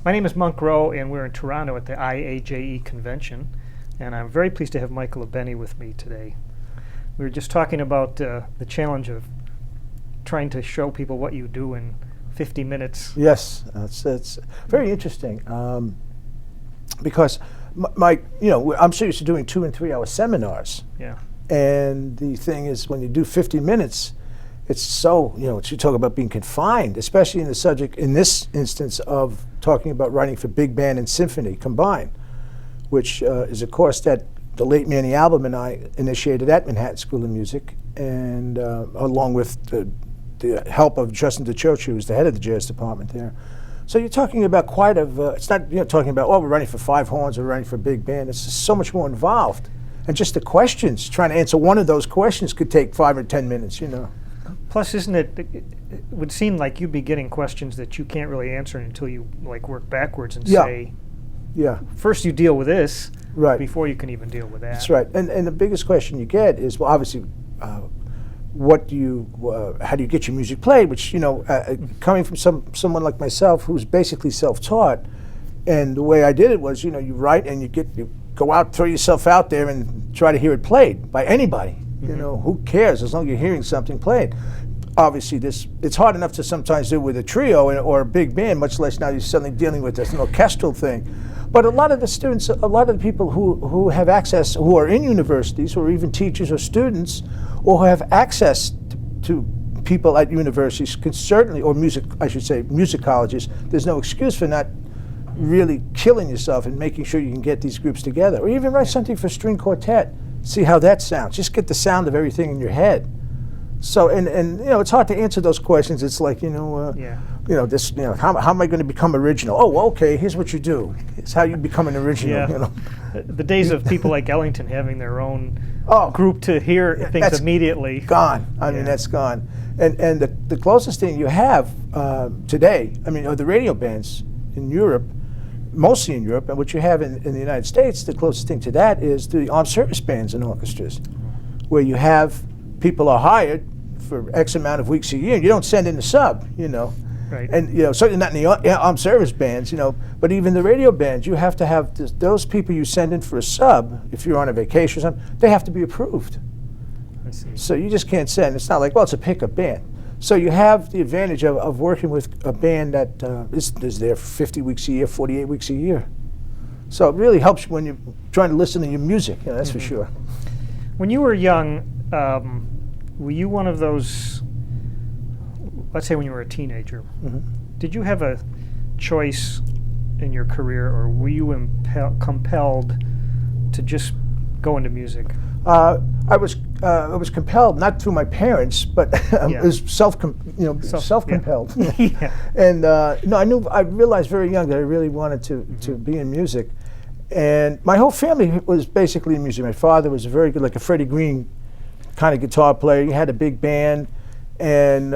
My name is Monk Rowe, and we're in Toronto at the IAJE convention, and I'm very pleased to have Michael Abene with me today. We were just talking about the challenge of trying to show people what you do in 50 minutes. Yes, it's very interesting because I'm so used to doing 2 and 3 hour seminars. Yeah. And the thing is, when you do 50 minutes, it's so, you talk about being confined, especially in the subject, in this instance of talking about writing for big band and symphony combined, which is a course that the late Manny Album and I initiated at Manhattan School of Music, and along with the help of Justin DeChochi, who's the head of the jazz department there. So you're talking about quite it's not talking about, we're writing for 5 horns, we're writing for big band. It's just so much more involved. And just the questions, trying to answer one of those questions could take 5 or 10 minutes, Plus, isn't it would seem like you'd be getting questions that you can't really answer until you work backwards and say, first you deal with this, right, before you can even deal with that. That's right. And the biggest question you get is, well, obviously, how do you get your music played? Which, coming from someone like myself who's basically self-taught, and the way I did it was, you write and you go out, throw yourself out there and try to hear it played by anybody. Who cares as long as you're hearing something played? Obviously, it's hard enough to sometimes do with a trio or a big band, much less now you're suddenly dealing with an orchestral thing. But a lot of the students, a lot of the people who have access, who are in universities, or even teachers or students, or who have access to people at universities, can certainly, or music colleges, there's no excuse for not really killing yourself and making sure you can get these groups together. Or even write something for string quartet. See how that sounds. Just get the sound of everything in your head. So, and it's hard to answer those questions. It's like, how am I going to become original? Oh, well, okay, here's what you do. It's how you become an original, Yeah. The days of people like Ellington having their own group to hear things immediately. Gone. I mean, that's gone. And the closest thing you have today, are the radio bands in Europe, mostly in Europe, and what you have in the United States, the closest thing to that is the armed service bands and orchestras, where you have people are hired for X amount of weeks a year, and you don't send in the sub, Right. And certainly not in the armed service bands, but even the radio bands, you have to have those people you send in for a sub, if you're on a vacation or something, they have to be approved. I see. So you just can't send. It's not like, well, it's a pickup band. So you have the advantage of working with a band that is there for 50 weeks a year, 48 weeks a year. So it really helps when you're trying to listen to your music, that's for sure. When you were young, were you one of those, let's say when you were a teenager, did you have a choice in your career, or were you compelled to just go into music? I was compelled, not through my parents, but it was self-compelled. Yeah. And I realized very young that I really wanted to be in music, and my whole family was basically in music. My father was very good, like a Freddie Green kind of guitar player. He had a big band, and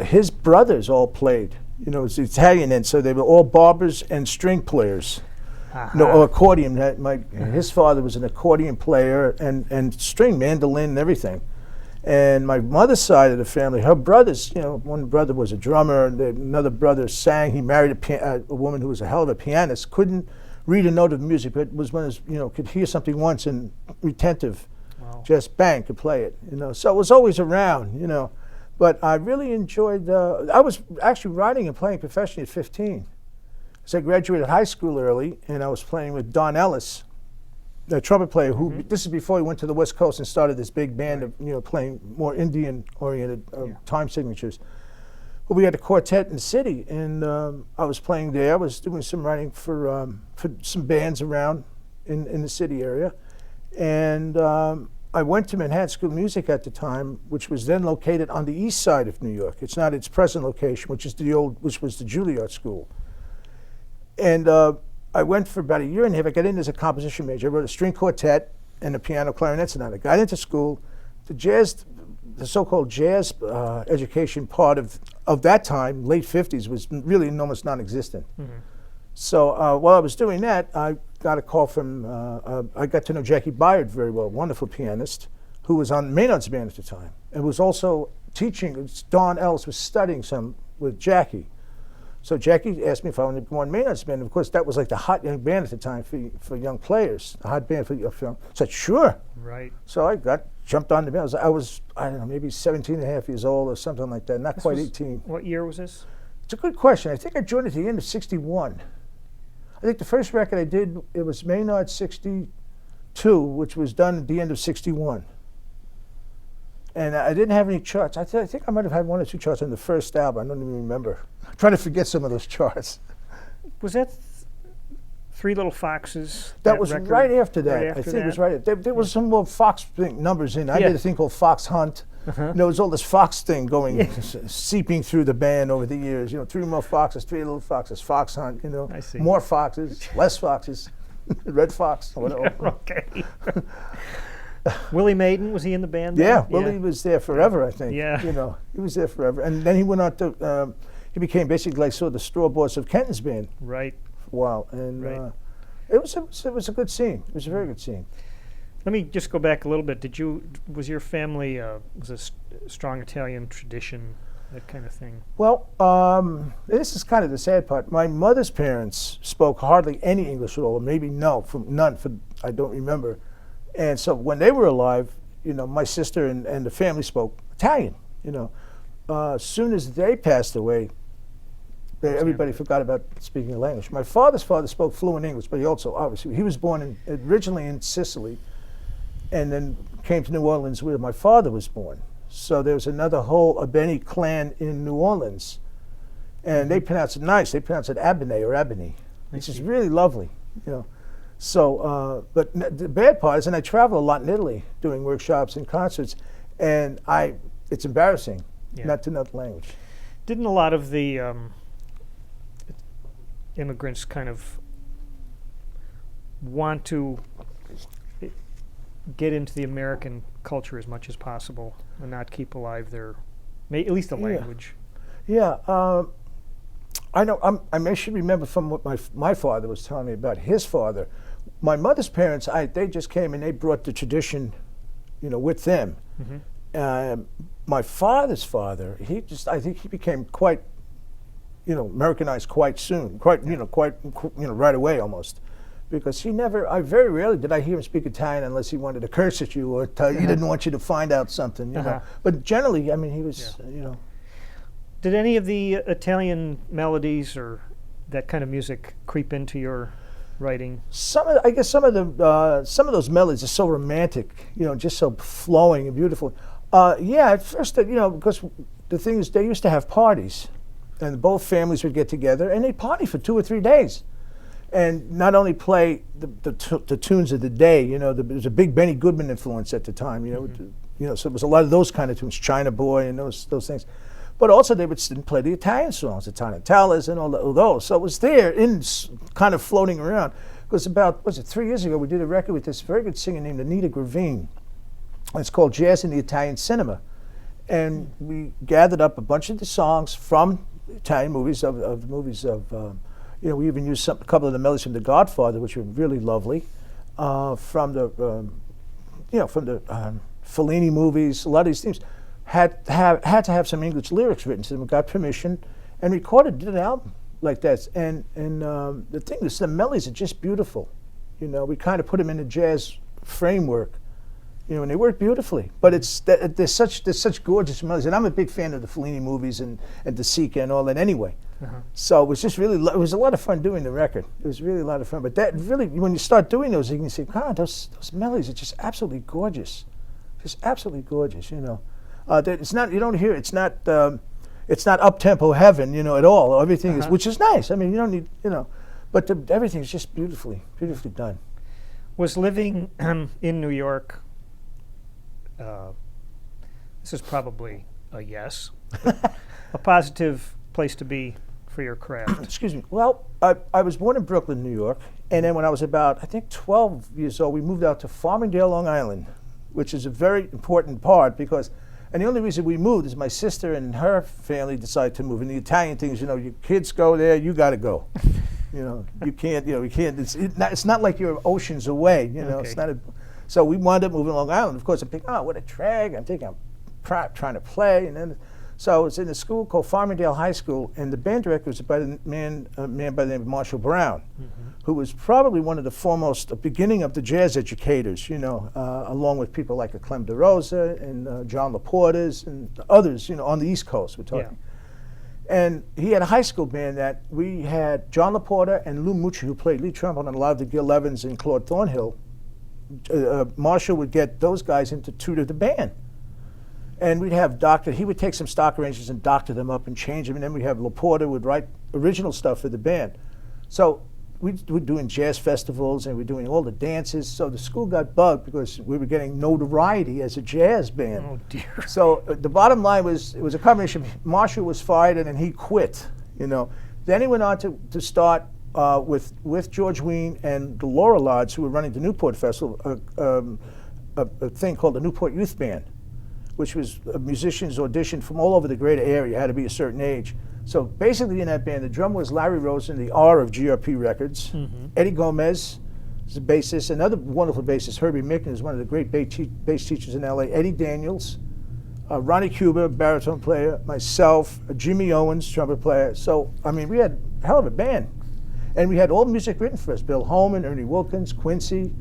his brothers all played. It was Italian, and so they were all barbers and string players. Or accordion. His father was an accordion player and string, mandolin, and everything. And my mother's side of the family, her brothers, one brother was a drummer, and another brother sang. He married a woman who was a hell of a pianist. Couldn't read a note of music, but was one of could hear something once and retentive, just bang, could play it. So it was always around. But I really enjoyed. I was actually writing and playing professionally at 15. So I graduated high school early, and I was playing with Don Ellis, the trumpet player, who this is before he went to the West Coast and started this big band of playing more Indian-oriented time signatures. But we had a quartet in the city, and I was playing there. I was doing some writing for some bands around in the city area, and I went to Manhattan School of Music at the time, which was then located on the east side of New York. It's not its present location, which was the Juilliard School. And I went for about a year and a half. I got in as a composition major. I wrote a string quartet and a piano clarinet sonata. I got into school. The so-called jazz education part of that time, late 50s, was really almost non-existent. So while I was doing that, I got a call from, I got to know Jackie Byard very well, wonderful pianist, who was on Maynard's band at the time, and was also teaching. Don Ellis was studying some with Jackie. So Jackie asked me if I wanted to go on Maynard's band. Of course, that was like the hot young band at the time for young players, a hot band for young film. I said, sure. Right. So I jumped on the band. I was, I don't know, maybe 17 and a half years old or something like that, not This quite was, 18. What year was this? It's a good question. I think I joined at the end of 61. I think the first record I did, it was Maynard 62, which was done at the end of 61. And I didn't have any charts. I think I might have had 1 or 2 charts on the first album. I don't even remember. I'm trying to forget some of those charts. Was that Three Little Foxes? That was record? right after that. Right after I think that? it was right. There was some more Fox numbers in. I Yeah. did a thing called Fox Hunt. Uh-huh. There was all this Fox thing going, seeping through the band over the years. 3 more Foxes, 3 Little Foxes, Fox Hunt. I see. More Foxes, less Foxes, Red Fox, whatever. Okay. Willie Maiden, was he in the band? Yeah, then? Willie was there forever, I think. Yeah. He was there forever. And then he went on to, he became basically like sort of the straw boss of Kenton's band Right. for a while. And Right. it was a good scene. It was a very good scene. Let me just go back a little bit. Was your family, was a strong Italian tradition, that kind of thing? Well, this is kind of the sad part. My mother's parents spoke hardly any English at all, or maybe none, I don't remember. And so when they were alive, my sister and the family spoke Italian. As soon as they passed away, everybody forgot about speaking the language. My father's father spoke fluent English, but he was born originally in Sicily, and then came to New Orleans where my father was born. So there was another whole Abene clan in New Orleans, and they pronounce it nice. They pronounce it Abene or Abene, which is really lovely. So, but the bad part is, and I travel a lot in Italy doing workshops and concerts, and it's embarrassing not to know the language. Didn't a lot of the immigrants kind of want to get into the American culture as much as possible and not keep alive at least the language? Yeah. I know. I should remember from what my father was telling me about his father. My mother's parents, they just came and they brought the tradition, with them. Mm-hmm. My father's father, I think he became quite, Americanized quite soon, right away almost, because I very rarely did I hear him speak Italian unless he wanted to curse at you or tell you he didn't want you to find out something, But generally, he was, Did any of the Italian melodies or that kind of music creep into your writing? I guess some of those melodies are so romantic, just so flowing and beautiful. At first, because the thing is, they used to have parties, and both families would get together and they'd party for 2 or 3 days, and not only play the tunes of the day. There was a big Benny Goodman influence at the time. So it was a lot of those kind of tunes, China Boy and those things. But also they would play the Italian songs, the Tarnatellas and all those. So it was there, kind of floating around. Because about, 3 years ago, we did a record with this very good singer named Anita Gravine. And it's called Jazz in the Italian Cinema. And we gathered up a bunch of the songs from Italian movies, we even used a couple of the melodies from The Godfather, which were really lovely, from the Fellini movies. A lot of these themes had to have some English lyrics written to them. We got permission and did an album like that. And the thing is, the melodies are just beautiful. We kind of put them in a jazz framework, and they work beautifully. But there's such gorgeous melodies, and I'm a big fan of the Fellini movies and De Sica and all that anyway. Uh-huh. So it was just really, it was a lot of fun doing the record. It was really a lot of fun. But that really, when you start doing those, you can say, God, those melodies are just absolutely gorgeous. Just absolutely gorgeous, It's not, you don't hear, it's not up-tempo heaven, at all. Everything is, which is nice. You don't need, but everything is just beautifully done. Was living in New York, this is probably a yes, a positive place to be for your craft? Excuse me. Well, I was born in Brooklyn, New York, and then when I was about, I think, 12 years old, we moved out to Farmingdale, Long Island, which is a very important part because, and the only reason we moved is my sister and her family decided to move. And the Italian thing is, your kids go there, you got to go. You can't, we can't, it's not like you're oceans away, Okay. It's not so we wound up moving to Long Island. Of course, I'm thinking, what a drag. I'm thinking I'm trying to play. And then, So I was in a school called Farmingdale High School, and the band director was a man by the name of Marshall Brown, who was probably one of the foremost, beginning of the jazz educators, along with people like Clem DeRosa and John LaPortas and others, on the East Coast, we're talking. Yeah. And he had a high school band that we had John LaPorta and Lou Mucci, who played lead trumpet on a lot of the Gil Evans and Claude Thornhill. Marshall would get those guys in to tutor the band. And we'd have he would take some stock arrangements and doctor them up and change them, and then we'd have LaPorta would write original stuff for the band. So we're doing jazz festivals and we're doing all the dances. So the school got bugged because we were getting notoriety as a jazz band. Oh dear. So the bottom line was, it was a combination. Marshall was fired and then he quit, Then he went on to start with George Wein and the Laurellards, who were running the Newport Festival, a thing called the Newport Youth Band, which was musicians auditioned from all over the greater area. You had to be a certain age. So basically in that band, the drummer was Larry Rosen, the R of GRP Records. Eddie Gomez is the bassist. Another wonderful bassist, Herbie Micken, is one of the great bass teachers in LA. Eddie Daniels, Ronnie Cuba, baritone player, myself, Jimmy Owens, trumpet player. So, we had a hell of a band. And we had all music written for us. Bill Holman, Ernie Wilkins, Quincy,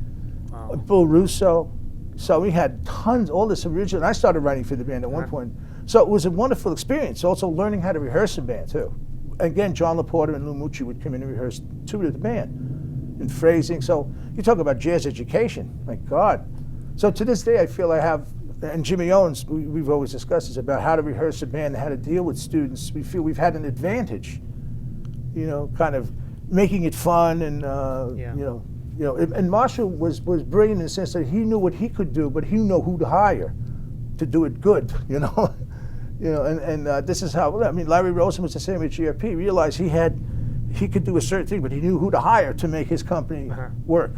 Bill Russo. So we had tons, all this original. And I started writing for the band at one point. So it was a wonderful experience. Also learning how to rehearse a band too. Again, John LaPorta and Lou Mucci would come in and rehearse tutor the band and phrasing. So you talk about jazz education, my God. So to this day, I feel I have, and Jimmy Owens, we've always discussed this about how to rehearse a band and how to deal with students. We feel we've had an advantage, kind of making it fun and, and Marshall was brilliant in the sense that he knew what he could do, but he knew who to hire to do it good, and this is how, Larry Rosen was the same at GRP. He realized he could do a certain thing, but he knew who to hire to make his company work.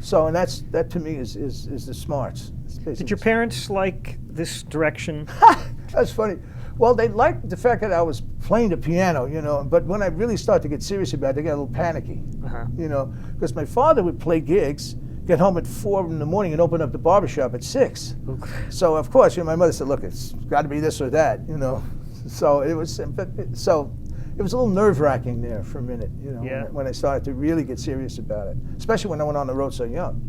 So, and that to me is the smarts. Did your parents like this direction? That's funny. Well, they liked the fact that I was playing the piano, but when I really started to get serious about it, they got a little panicky, because my father would play gigs, get home at 4 in the morning and open up the barbershop at 6. So, of course, my mother said, look, it's got to be this or that, So it was, it was a little nerve-wracking there for a minute, when I started to really get serious about it, especially when I went on the road so young.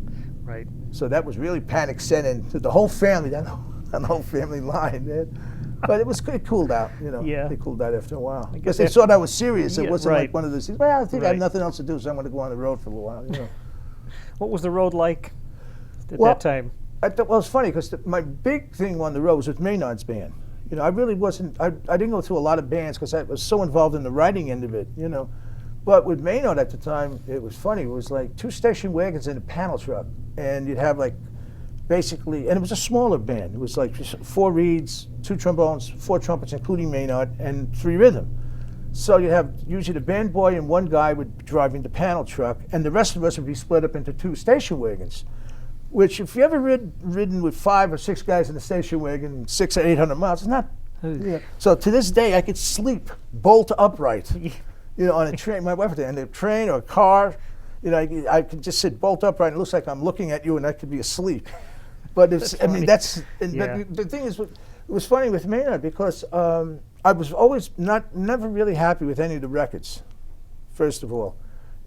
Right. So that was really panic set into the whole family, that whole family line, man. But it cooled out, It cooled out after a while. Because they thought I was serious. It wasn't like one of those things, well, I think I have nothing else to do, so I'm going to go on the road for a little while, What was the road like at that time? Well, it's funny, because my big thing on the road was with Maynard's band. I really wasn't, I didn't go through a lot of bands because I was so involved in the writing end of it, But with Maynard at the time, it was funny. It was like 2 station wagons and a panel truck. And you'd have basically, and it was a smaller band. It was like 4 reeds, 2 trombones, 4 trumpets, including Maynard, and 3 rhythm. So you'd have usually the band boy and 1 guy would be driving the panel truck, and the rest of us would be split up into 2 station wagons. Which, if you ever ridden with 5 or 6 guys in the station wagon, 600 or 800 miles, it's not. So to this day, I could sleep bolt upright, on a train. My wife did, on a train or a car, I could just sit bolt upright. And it looks like I'm looking at you, and I could be asleep. But it's, but the thing is, it was funny with Maynard because I was always never really happy with any of the records, first of all,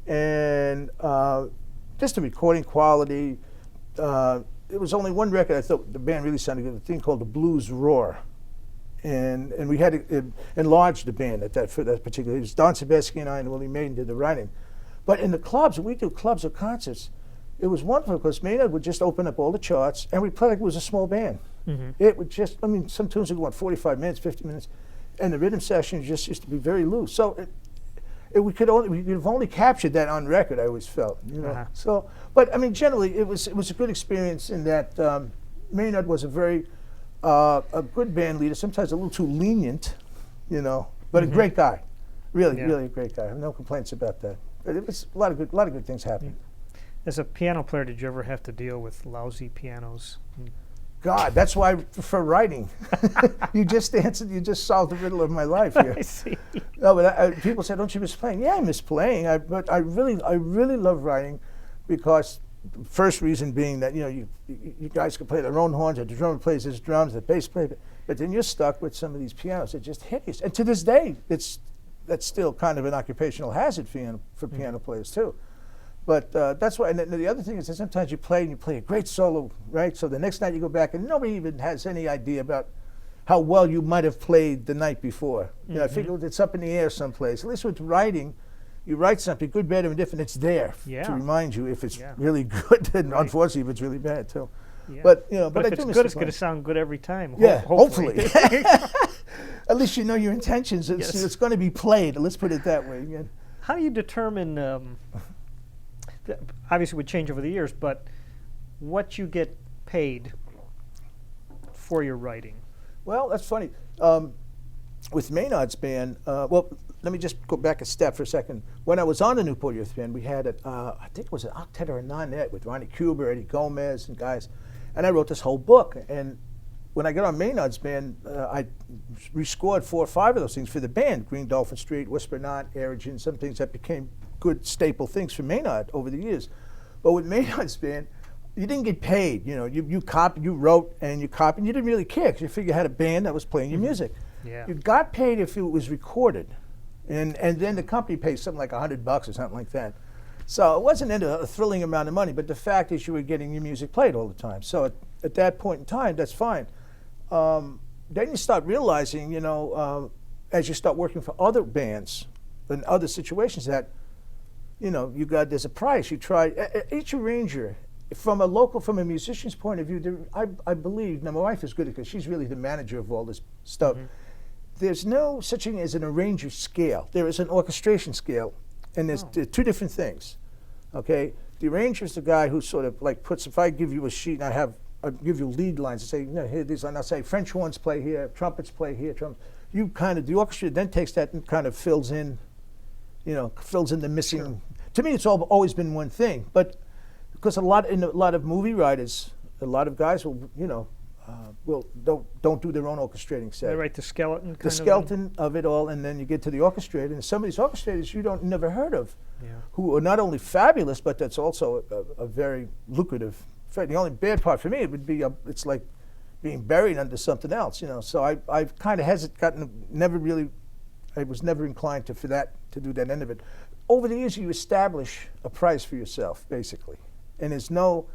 and just the recording quality. It was only one record I thought the band really sounded good, a thing called the Blues Roar. And we had to enlarge the band at for that particular. It was Don Sebesky and I and Willie Maiden did the writing. But in the clubs, when we do clubs or concerts, it was wonderful because Maynard would just open up all the charts and we'd play like it was a small band. It would just, some tunes would go on 45 minutes, 50 minutes, and the rhythm sessions just used to be very loose. So we could have only captured that on record, I always felt, So, but generally it was a good experience in that Maynard was a very a good band leader, sometimes a little too lenient, but a great guy, really a great guy. I have no complaints about that. But it was a lot of good things happened. As a piano player, did you ever have to deal with lousy pianos? God, that's why I prefer writing. You just answered. You just solved the riddle of my life here. I see. No, but people say, "Don't you miss playing?" Yeah, I miss playing. But I really love writing, because the first reason being that you guys can play their own horns, and the drummer plays his drums, the bass player. But then you're stuck with some of these pianos that just hideous. And to this day, that's still kind of an occupational hazard for piano players too. But that's why. And the other thing is that sometimes you play and you play a great solo, right? So the next night you go back and nobody even has any idea about how well you might have played the night before. You know, I figure it's up in the air someplace. At least with writing, you write something good, bad, or indifferent. It's there to remind you if it's really good, and unfortunately if it's really bad too. Yeah. But you know, but I if it's do miss good, the it's going to playing. sound good every time. Yeah, hopefully. At least you know your intentions. It's going to be played. Let's put it that way. Yeah. How do you determine? Obviously, it would change over the years, but what you get paid for your writing? Well, that's funny. With Maynard's band, well, let me just go back a step for a second. When I was on the Newport Youth Band, we had, I think it was an octet or a nonette with Ronnie Cuber, Eddie Gomez, and guys. And I wrote this whole book. And when I got on Maynard's band, I rescored 4 or 5 of those things for the band. Green Dolphin Street, Whisper Not, Aerogen, some things that became good staple things for Maynard over the years. But with Maynard's band, you didn't get paid. You know, you wrote and you copied, and you didn't really care because you figured you had a band that was playing your music. Yeah. You got paid if it was recorded, and then the company pays something like $100 or something like that. So it wasn't a thrilling amount of money, but the fact is you were getting your music played all the time. So at that point in time, that's fine. Then you start realizing, you know, as you start working for other bands and other situations that, you know, there's a price. You try each arranger. From a musician's point of view, I believe, now my wife is good because she's really the manager of all this stuff. There's no such thing as an arranger scale. There is an orchestration scale, and there's 2 different things, okay? The arranger is the guy who sort of like if I give you a sheet and I give you lead lines and say, you know, here these, and I'll say French horns play here, trumpets play here, you kind of, the orchestra then takes that and kind of fills in the missing. Sure. To me, it's always been one thing, but because a lot of movie writers, a lot of guys will, you know, don't do their own orchestrating set. They write the skeleton. The skeleton of it all, and then you get to the orchestrator, and some of these orchestrators you never heard of, who are not only fabulous, but that's also a very lucrative. The only bad part for me it would be it's like being buried under something else, you know. So I've kind of I was never inclined to do that end of it. Over the years, you establish a price for yourself, basically, and there's no.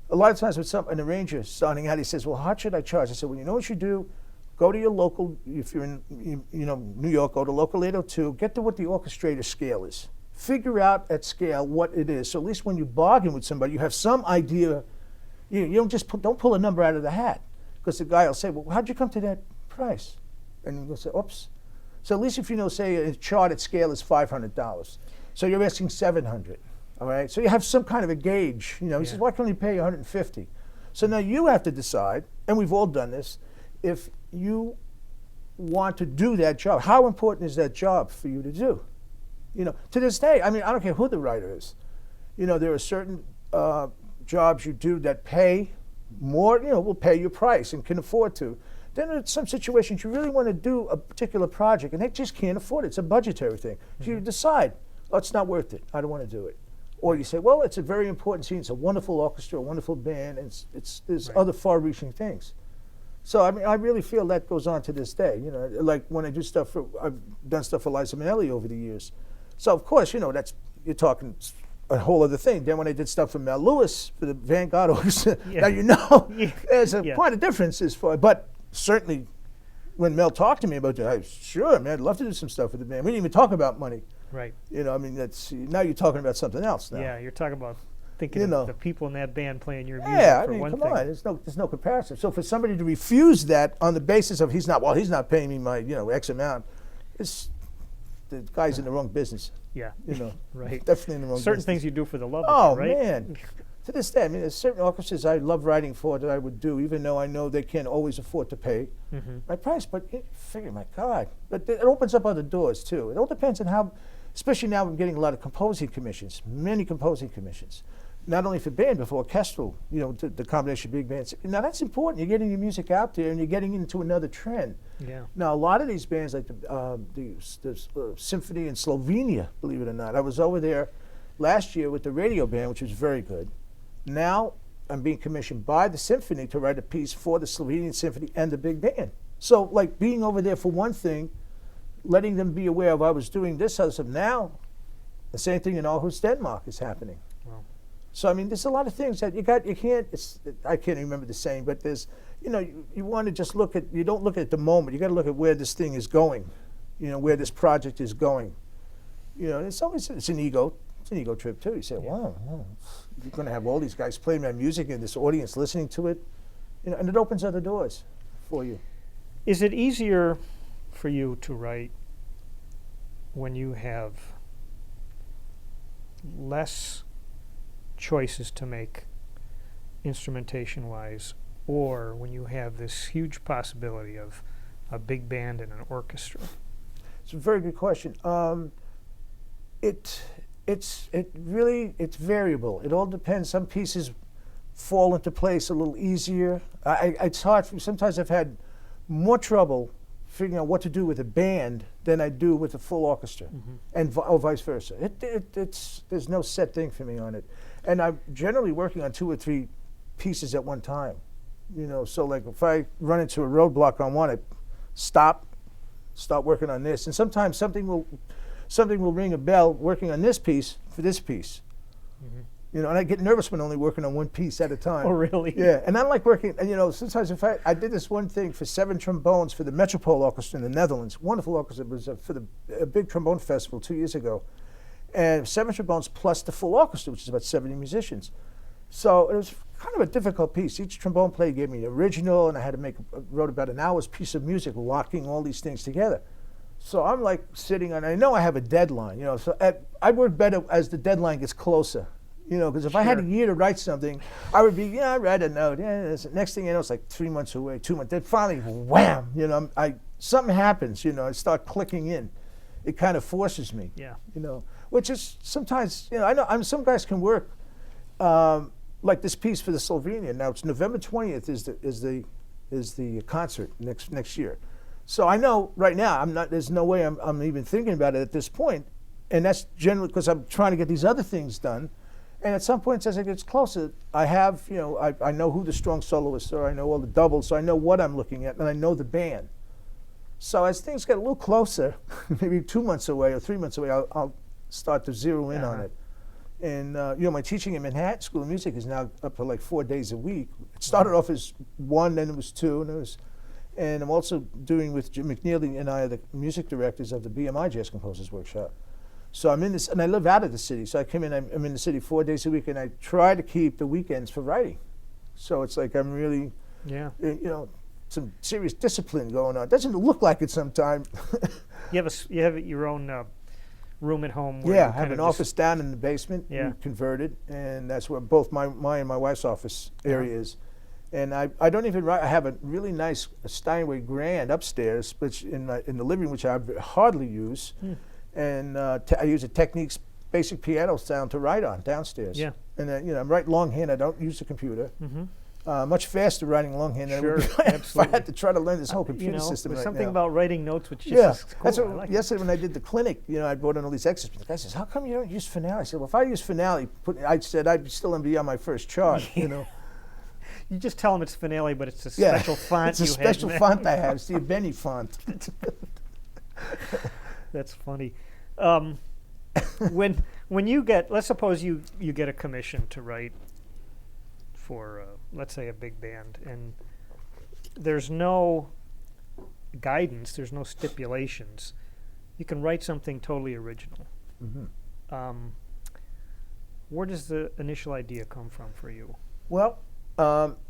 A lot of times with an arranger starting out, he says, well, how should I charge? I said, well, you know what you do? Go to your local, if you're in New York, go to local 802, get to what the orchestrator scale is. Figure out at scale what it is. So at least when you bargain with somebody, you have some idea. You don't just don't pull a number out of the hat. Because the guy will say, well, how'd you come to that price? And you'll say, oops. So at least if you know, say a chart at scale is $500. So you're asking $700. All right, so you have some kind of a gauge. You know, he says, why can't we pay $150? So now you have to decide, and we've all done this, if you want to do that job. How important is that job for you to do? You know, to this day, I mean, I don't care who the writer is. You know, there are certain jobs you do that pay more, you know, will pay your price and can afford to. Then in some situations you really want to do a particular project and they just can't afford it. It's a budgetary thing. So you decide, oh, it's not worth it. I don't want to do it. Or you say, well, it's a very important scene. It's a wonderful orchestra, a wonderful band, and there's other far-reaching things. So I mean, I really feel that goes on to this day. You know, like when I do stuff I've done stuff for Liza Minnelli over the years. So of course, you know, you're talking a whole other thing. Then when I did stuff for Mel Lewis for the Vanguard Orchestra, now you know there's quite a difference as far. But certainly, when Mel talked to me about that, sure, man, I'd love to do some stuff with the band. We didn't even talk about money. Right. You know, I mean, now you're talking about something else now. Yeah, you're talking about thinking of the people in that band playing your music for one thing. Come on, there's no comparison. So for somebody to refuse that on the basis of he's not paying me my, you know, X amount, the guy's in the wrong business. Yeah. You know, right. Definitely in the wrong business. Certain things you do for the love of it, right? Oh, man. To this day, I mean, there's certain orchestras I love writing for that I would do, even though I know they can't always afford to pay my price. But figure, my God. But it opens up other doors, too. It all depends on how, especially now I'm getting a lot of composing commissions, many composing commissions. Not only for band, but for orchestral, you know, the combination of big bands. Now that's important. You're getting your music out there and you're getting into another trend. Yeah. Now a lot of these bands, like the Symphony in Slovenia, believe it or not, I was over there last year with the radio band, which was very good. Now I'm being commissioned by the symphony to write a piece for the Slovenian Symphony and the big band. So like being over there for one thing, letting them be aware of I was doing this other stuff. Now, the same thing in Aarhus, Denmark is happening. Wow. So I mean, there's a lot of things that you can't. I can't remember the saying, but there's, you want to just look at. You don't look at the moment. You got to look at where this thing is going. Where this project is going. It's an ego. It's an ego trip too. You say, wow, you're going to have all these guys playing my music and this audience listening to it, and it opens other doors for you. Is it easier for you to write when you have less choices to make instrumentation-wise, or when you have this huge possibility of a big band and an orchestra? It's a very good question. It's variable. It all depends. Some pieces fall into place a little easier. It's hard. Sometimes I've had more trouble figuring out what to do with a band than I do with a full orchestra, and or vice versa. There's no set thing for me on it, and I'm generally working on 2 or 3 pieces at one time. So like if I run into a roadblock on one, I start working on this, and sometimes something will ring a bell working on this piece for this piece. And I get nervous when only working on one piece at a time. Oh, really? Yeah, and I like working, and sometimes I did this one thing for 7 trombones for the Metropole Orchestra in the Netherlands. Wonderful orchestra. It was for a big trombone festival 2 years ago. And 7 trombones plus the full orchestra, which is about 70 musicians. So it was kind of a difficult piece. Each trombone player gave me the original, and I had to wrote about an hour's piece of music, locking all these things together. So I'm like sitting on, I know I have a deadline, so I work better as the deadline gets closer. Because if I had a year to write something, I would be, I read a note. Next thing you know, it's like 3 months away, 2 months. Then finally, wham! Something happens. I start clicking in. It kind of forces me. Yeah. Which is sometimes, I know some guys can work like this piece for the Slovenian. Now it's November 20th is the concert next year. So I know right now there's no way I'm even thinking about it at this point, and that's generally because I'm trying to get these other things done. And at some point, as it gets closer, I have, I know who the strong soloists are, I know all the doubles, so I know what I'm looking at, and I know the band. So as things get a little closer, maybe 2 months away or 3 months away, I'll start to zero in on it. And my teaching in Manhattan School of Music is now up to like 4 days a week. It started off as 1, then it was 2, and I'm also doing with Jim McNeely and I are the music directors of the BMI Jazz Composers Workshop. So I'm in this, and I live out of the city. So I come in, I'm in the city 4 days a week, and I try to keep the weekends for writing. So it's like I'm really, some serious discipline going on. It doesn't look like it sometimes. You have your own room at home. Where I have an office down in the basement. Yeah. We converted, and that's where both my and my wife's office area is. And I don't even write. I have a really nice Steinway Grand upstairs, which in the living room, which I hardly use. And I use a Technique's basic piano sound to write on downstairs. Yeah. And I write longhand. I don't use the computer. Much faster writing longhand than I would if I had to try to learn this whole computer system there's right something now. about writing notes which just is cool. That's what, I like yesterday when I did the clinic, I brought in all these extras. The guy says, "How come you don't use Finale?" I said, "Well, if I use Finale, I said I'd still be on my first chart." You just tell them it's Finale, but it's a special font. It's a special font I have. It's the Abene font. That's funny. When you get, let's suppose you get a commission to write for, let's say, a big band, and there's no guidance, there's no stipulations. You can write something totally original. Where does the initial idea come from for you? Well,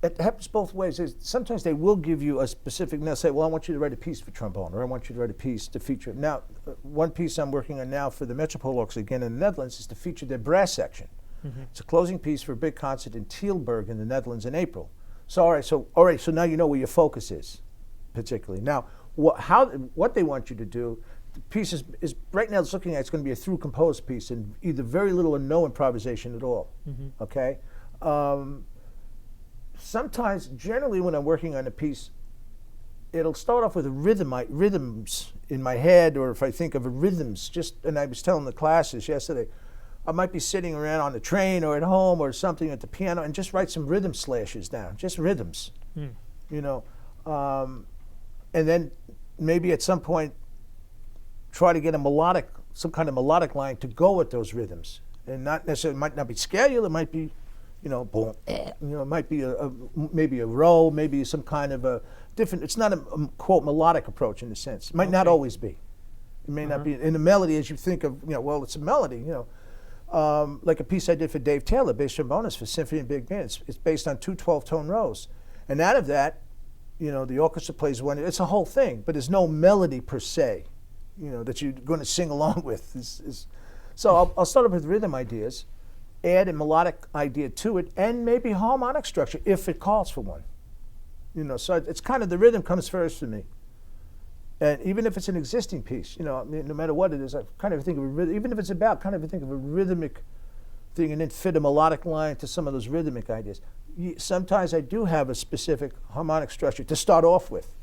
it happens both ways. Sometimes they will give you a specific, they'll say, well, I want you to write a piece for trombone, or I want you to write a piece to feature. Now, one piece I'm working on now for the Metropole Orchestra, again in the Netherlands, is to feature their brass section. It's a closing piece for a big concert in Tilburg in the Netherlands in April. So, all right, so now you know where your focus is, particularly. Now, what they want you to do, the piece is right now it's looking at, it's going to be a through composed piece, and either very little or no improvisation at all, okay? Sometimes, generally, when I'm working on a piece, it'll start off with rhythms in my head, or if I think of rhythms. And I was telling the classes yesterday, I might be sitting around on the train or at home or something at the piano and just write some rhythm slashes down, just rhythms, you know. And then maybe at some point try to get some kind of melodic line to go with those rhythms. And not necessarily, it might not be scale, it might be, you know, boom, you know, it might be maybe a Rowe, maybe some kind of a different, it's not a quote melodic approach in a sense. It might not always be. It may not be in the melody as you think of, you know, well, it's a melody, you know. Like a piece I did for Dave Taylor, bass trombonist for Symphony and Big Band. It's based on 2 12-tone rows. And out of that, you know, the orchestra plays one, it's a whole thing, but there's no melody per se, you know, that you're going to sing along with. So I'll start off with rhythm ideas, add a melodic idea to it, and maybe harmonic structure if it calls for one. You know, so it's kind of the rhythm comes first for me. And even if it's an existing piece, you know, I mean, no matter what it is, I kind of think of a rhythm, even if it's about, kind of think of a rhythmic thing and then fit a melodic line to some of those rhythmic ideas. Sometimes I do have a specific harmonic structure to start off with,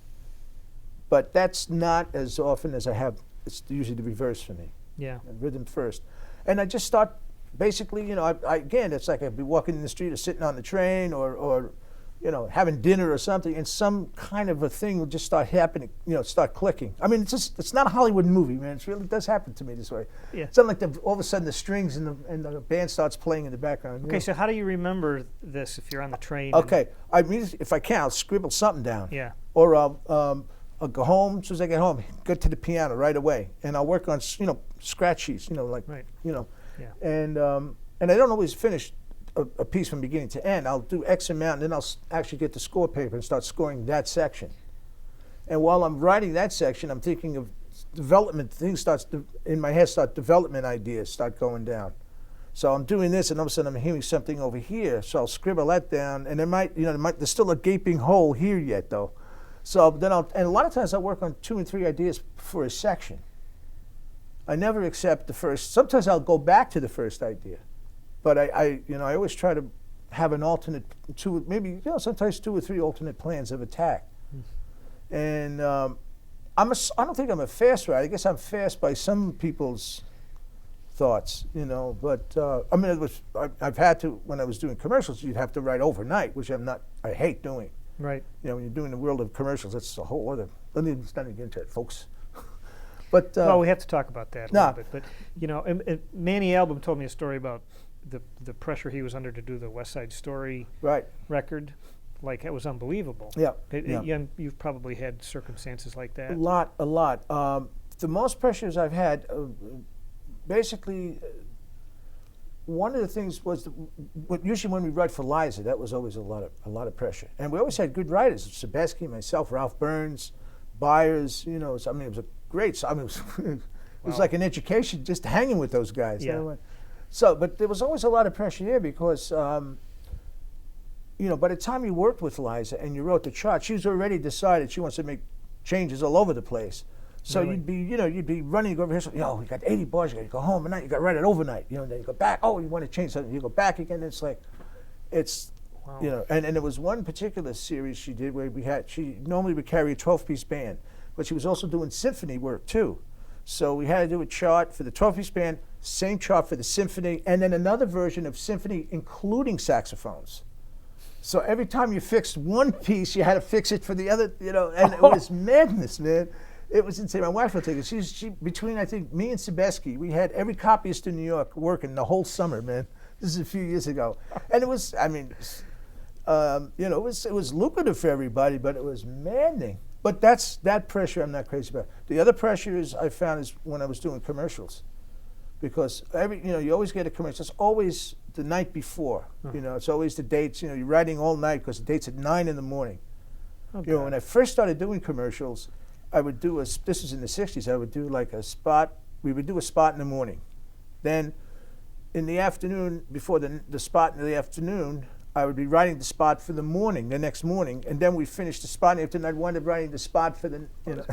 but that's not as often as I have. It's usually the reverse for me. Yeah. Rhythm first. And I just start, basically, you know, again, it's like I'd be walking in the street or sitting on the train or you know, having dinner or something, and some kind of a thing will just start happening, you know, start clicking. I mean, it's not a Hollywood movie, man. It really does happen to me this way. Yeah. Something like all of a sudden the strings and the band starts playing in the background. Okay, so how do you remember this if you're on the train? Okay, I mean, if I can, I'll scribble something down. Yeah. Or I'll go home, as soon as I get home, go to the piano right away, and I'll work on, you know, scratch sheets, you know, like, you know. Yeah. And I don't always finish a piece from beginning to end. I'll do X amount, and then I'll actually get the score paper and start scoring that section. And while I'm writing that section, I'm thinking of development. Things in my head start development ideas start going down. So I'm doing this, and all of a sudden I'm hearing something over here. So I'll scribble that down, and there's still a gaping hole here yet, though. So then and a lot of times I work on 2 and 3 ideas for a section. I never accept the first. Sometimes I'll go back to the first idea. But I always try to have an alternate sometimes 2 or 3 alternate plans of attack. And I don't think I'm a fast writer. I guess I'm fast by some people's thoughts, you know. But I mean, I've had to, when I was doing commercials, you'd have to write overnight, which I hate doing. Right. You know, when you're doing the world of commercials, that's a whole other. Let me not get into it, folks. But well, we have to talk about that a little bit. But you know, and Manny Album told me a story about the pressure he was under to do the West Side Story record. Like, it was unbelievable. Yeah. You've probably had circumstances like that. A lot. The most pressures I've had, basically, one of the things was usually when we write for Liza, that was always a lot of pressure, and we always had good writers: Sebesky, myself, Ralph Burns, Byers. You know, I mean, it was a great. I mean, it was like an education just hanging with those guys. Yeah. You know? So, but there was always a lot of pressure there because, you know, by the time you worked with Liza and you wrote the chart, she's already decided she wants to make changes all over the place. So you'd be running, you go over here, so, you know, you got 80 bars, you got to go home at night, you got to write it overnight, you know, then you go back, oh, you want to change something, you go back again, you know, and there was one particular series she did where she normally would carry a 12-piece band, but she was also doing symphony work too. So we had to do a chart for the 12-piece band, same chart for the symphony, and then another version of symphony including saxophones. So every time you fixed one piece, you had to fix it for the other, you know, and it was madness, man. It was insane. My wife will take it. She between, I think, me and Sebesky, we had every copyist in New York working the whole summer, man. This is a few years ago. And it was, I mean, you know, it was lucrative for everybody, but it was maddening. But that pressure I'm not crazy about. The other pressure I found is when I was doing commercials. Because you always get a commercial. It's always the night before. You know, it's always the dates. You know, you're writing all night because the date's at 9 in the morning. Okay. You know, when I first started doing commercials, I would do this was in the 60s, I would do like a spot. We would do a spot in the morning. Then in the afternoon, before the spot in the afternoon, I would be writing the spot for the next morning. And then we finished the spot in the afternoon. I'd wind up writing the spot for the, you know.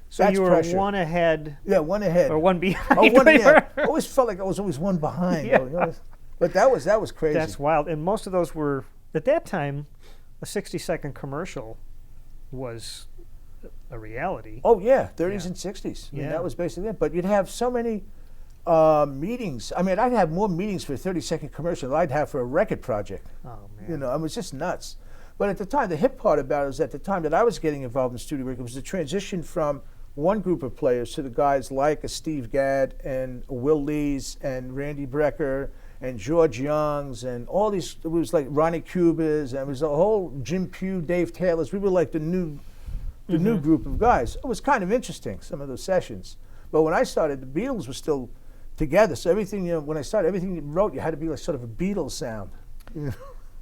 So you were pressure. One ahead. Yeah, one ahead. Or one behind. Oh, one ahead. I always felt like I was always one behind. Yeah. You know? But that was crazy. That's wild. And most of those were, at that time, a 60-second commercial was a reality. Oh, yeah, 30s and 60s. I mean, that was basically it. But you'd have so many Meetings. I mean, I'd have more meetings for a 30-second commercial than I'd have for a record project. Oh man. You know, it was just nuts. But at the time, the hip part about it was at the time that I was getting involved in studio work, it was the transition from one group of players to the guys like a Steve Gadd and Will Lees and Randy Brecker and George Youngs and all these. It was like Ronnie Cubas and it was a whole Jim Pugh, Dave Taylor's. We were like the new group of guys. It was kind of interesting, some of those sessions. But when I started, the Beatles were still together. So everything, you know, when I started, everything you wrote, you had to be like sort of a Beatles sound. You know?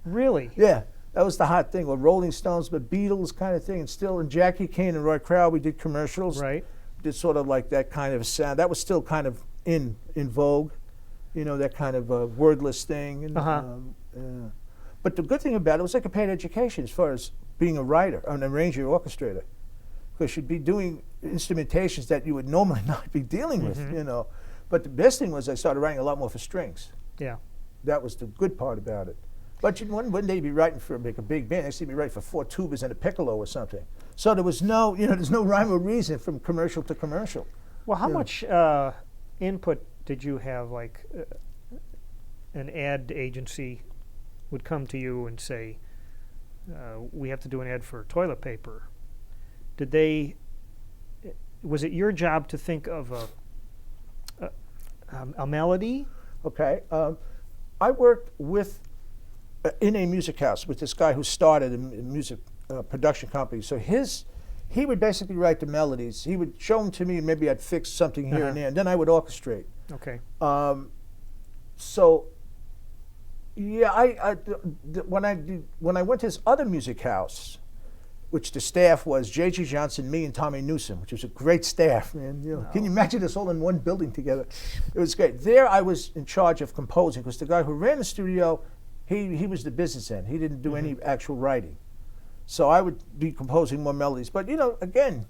Really? Yeah, that was the hot thing. Or Rolling Stones, but Beatles kind of thing. And still, and Jackie Kane and Roy Crowell, we did commercials. Right. Did sort of like that kind of sound. That was still kind of in vogue. You know, that kind of wordless thing. And, but the good thing about it was like a paid education as far as being a writer, an arranger, orchestrator. Because you'd be doing instrumentations that you would normally not be dealing with, you know. But the best thing was I started writing a lot more for strings. Yeah. That was the good part about it. But one day you'd be writing for like a big band. Next thing you'd be writing for 4 tubas and a piccolo or something. So there was no, you know, there's no rhyme or reason from commercial to commercial. Well, how much input did you have? Like an ad agency would come to you and say, "We have to do an ad for toilet paper." Did they? Was it your job to think of a melody? Okay. I worked with in a music house with this guy who started a music production company. So he would basically write the melodies. He would show them to me, and maybe I'd fix something here and there, and then I would orchestrate. Okay. So yeah, when I went to this other music house, which the staff was J.G. Johnson, me, and Tommy Newsom, which was a great staff, man. You know, Can you imagine us all in one building together? It was great. There I was in charge of composing, because the guy who ran the studio, he was the business end. He didn't do any actual writing. So I would be composing more melodies. But, you know, again,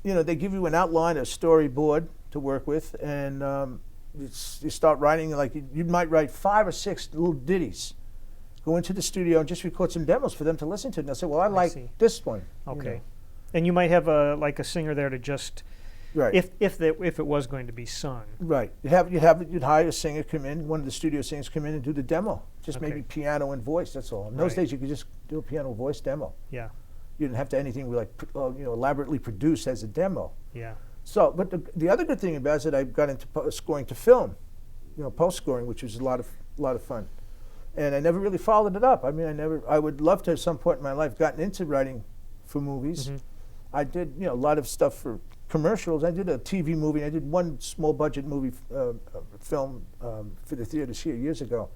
you know, they give you an outline, a storyboard to work with, and you start writing, like you might write 5 or 6 little ditties. Go into the studio and just record some demos for them to listen to. And they'll say, well, I like this one. Okay. You know. And you might have a singer there to just, right. if it was going to be sung. Right. You'd hire a singer come in, one of the studio singers come in and do the demo. Just maybe piano and voice, that's all. In those days you could just do a piano voice demo. Yeah. You didn't have to anything like elaborately produced as a demo. Yeah. So, but the other good thing about it is that I got into scoring to film, you know, post scoring, which was a lot of fun. And I never really followed it up. I mean, I would love to at some point in my life gotten into writing for movies. I did, you know, a lot of stuff for commercials. I did a TV movie. I did one small budget movie film for the theaters here years ago.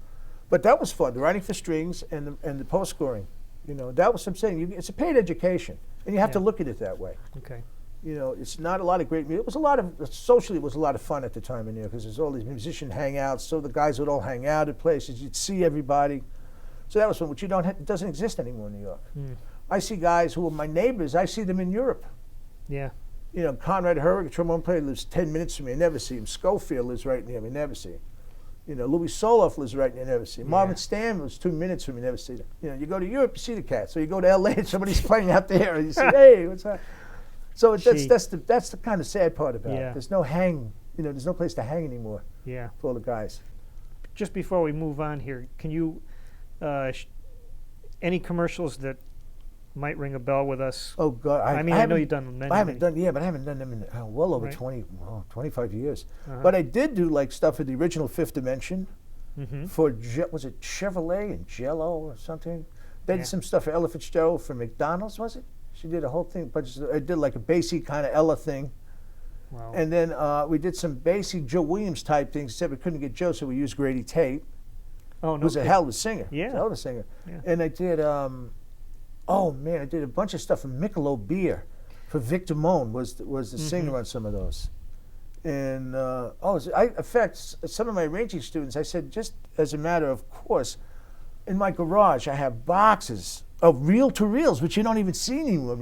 But that was fun, the writing for strings and the post scoring. You know, that was what I'm saying. It's a paid education, and you have to look at it that way. Okay. You know, it's not a lot of great music. It was a lot of, socially it was a lot of fun at the time in there, because there's all these musician hangouts, so the guys would all hang out at places, you'd see everybody. So that was fun, which it doesn't exist anymore in New York. I see guys who are my neighbors, I see them in Europe. Yeah. You know, Conrad Herrick, a trombone player, lives 10 minutes from me, I never see him. Schofield lives right near me, never see him. You know, Louis Soloff lives right near, never see him. Marvin Stam lives 2 minutes from me, never see him. You know, you go to Europe, you see the cats. So you go to LA and somebody's playing out there, and you say, hey, what's that? So that's the kind of sad part about it. There's no there's no place to hang anymore. Yeah. For all the guys. Just before we move on here, can you any commercials that might ring a bell with us? Oh God! I know you've done many. I haven't done but I haven't done them in well over 25 years. But I did do like stuff for the original Fifth Dimension. For was it Chevrolet and Jello or something? They did some stuff for Ella Fitzgerald for McDonald's, was it? She did a whole thing, but I did like a bassy kind of Ella thing. Wow. And then we did some bassy Joe Williams type things, except we couldn't get Joe, so we used Grady Tate. Oh, no. Who was a hell of a singer. Yeah. A hell of a singer. Yeah. And I did, I did a bunch of stuff for Michelob Beer. For Vic Damone was the singer on some of those. And, in fact, some of my arranging students, I said, just as a matter of course, in my garage, I have boxes of reel-to-reels, which you don't even see anymore.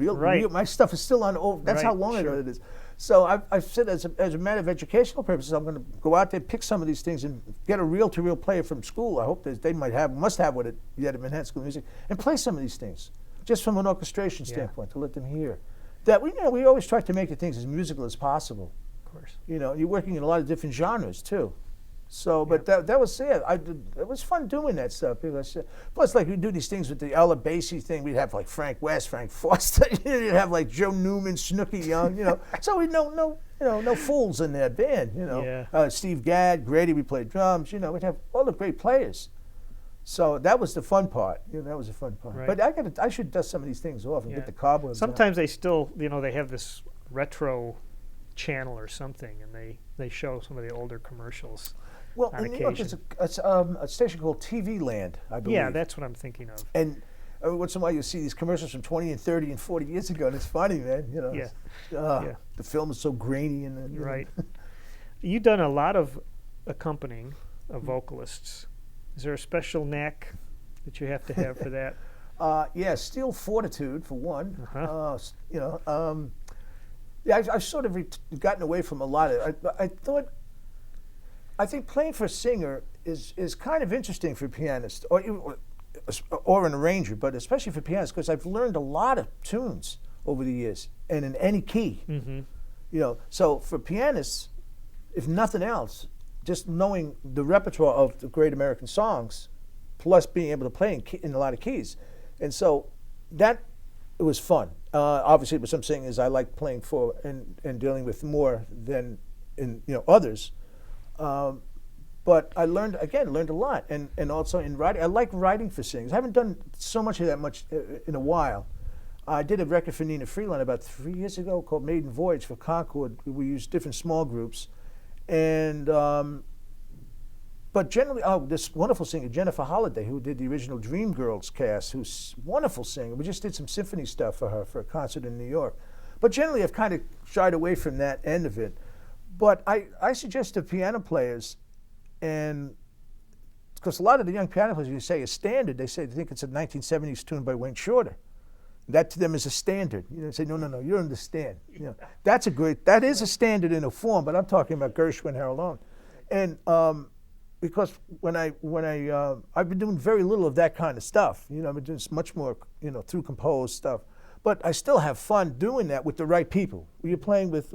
My stuff is still on. That's how long ago it is. So I've said, as a matter of educational purposes, I'm going to go out there, pick some of these things, and get a reel-to-reel player from school. I hope that they must have what you had at Manhattan School of Music, and play some of these things, just from an orchestration standpoint, to let them hear. That we always try to make the things as musical as possible. Of course. You know, you're working in a lot of different genres too. So, but that was it. It was fun doing that stuff because plus, like we do these things with the Ella Basie thing. We'd have like Frank West, Frank Foster. You'd have like Joe Newman, Snooky Young. You know, so we no fools in that band. You know, Steve Gadd, Grady. We played drums. You know, we'd have all the great players. So that was the fun part. You know, that was the fun part. Right. But I should dust some of these things off and get the cobwebs. Sometimes they still, they have this retro channel or something, and they show some of the older commercials. Well, in New York, there's a station called TV Land, I believe. Yeah, that's what I'm thinking of. And every once in a while, you see these commercials from 20 and 30 and 40 years ago, and it's funny, man. You know, the film is so grainy and right. You've done a lot of accompanying of vocalists. Is there a special knack that you have to have for that? Yeah, steel fortitude for one. Uh-huh. I've sort of gotten away from a lot of it. I think playing for a singer is kind of interesting for a pianist or an arranger, but especially for pianists because I've learned a lot of tunes over the years and in any key. Mm-hmm. You know, so for pianists, if nothing else, just knowing the repertoire of the great American songs, plus being able to play in a lot of keys, and so it was fun. Obviously, with some singers I like playing for and dealing with more than others. But I learned a lot, and also in writing. I like writing for singers. I haven't done so much of that in a while. I did a record for Nina Freeland about 3 years ago called Maiden Voyage for Concord. We used different small groups, and but generally, this wonderful singer Jennifer Holliday, who did the original Dreamgirls cast, who's a wonderful singer. We just did some symphony stuff for her for a concert in New York. But generally, I've kind of shied away from that end of it. But I suggest to piano players, and because a lot of the young piano players, you say a standard, they think it's a 1970s tune by Wayne Shorter. That to them is a standard. You know, they say, no, you don't understand. You know, that is a standard in a form, but I'm talking about Gershwin, Harold Owen. And because when I've been doing very little of that kind of stuff. You know, I've been doing much more, through composed stuff. But I still have fun doing that with the right people. You're playing with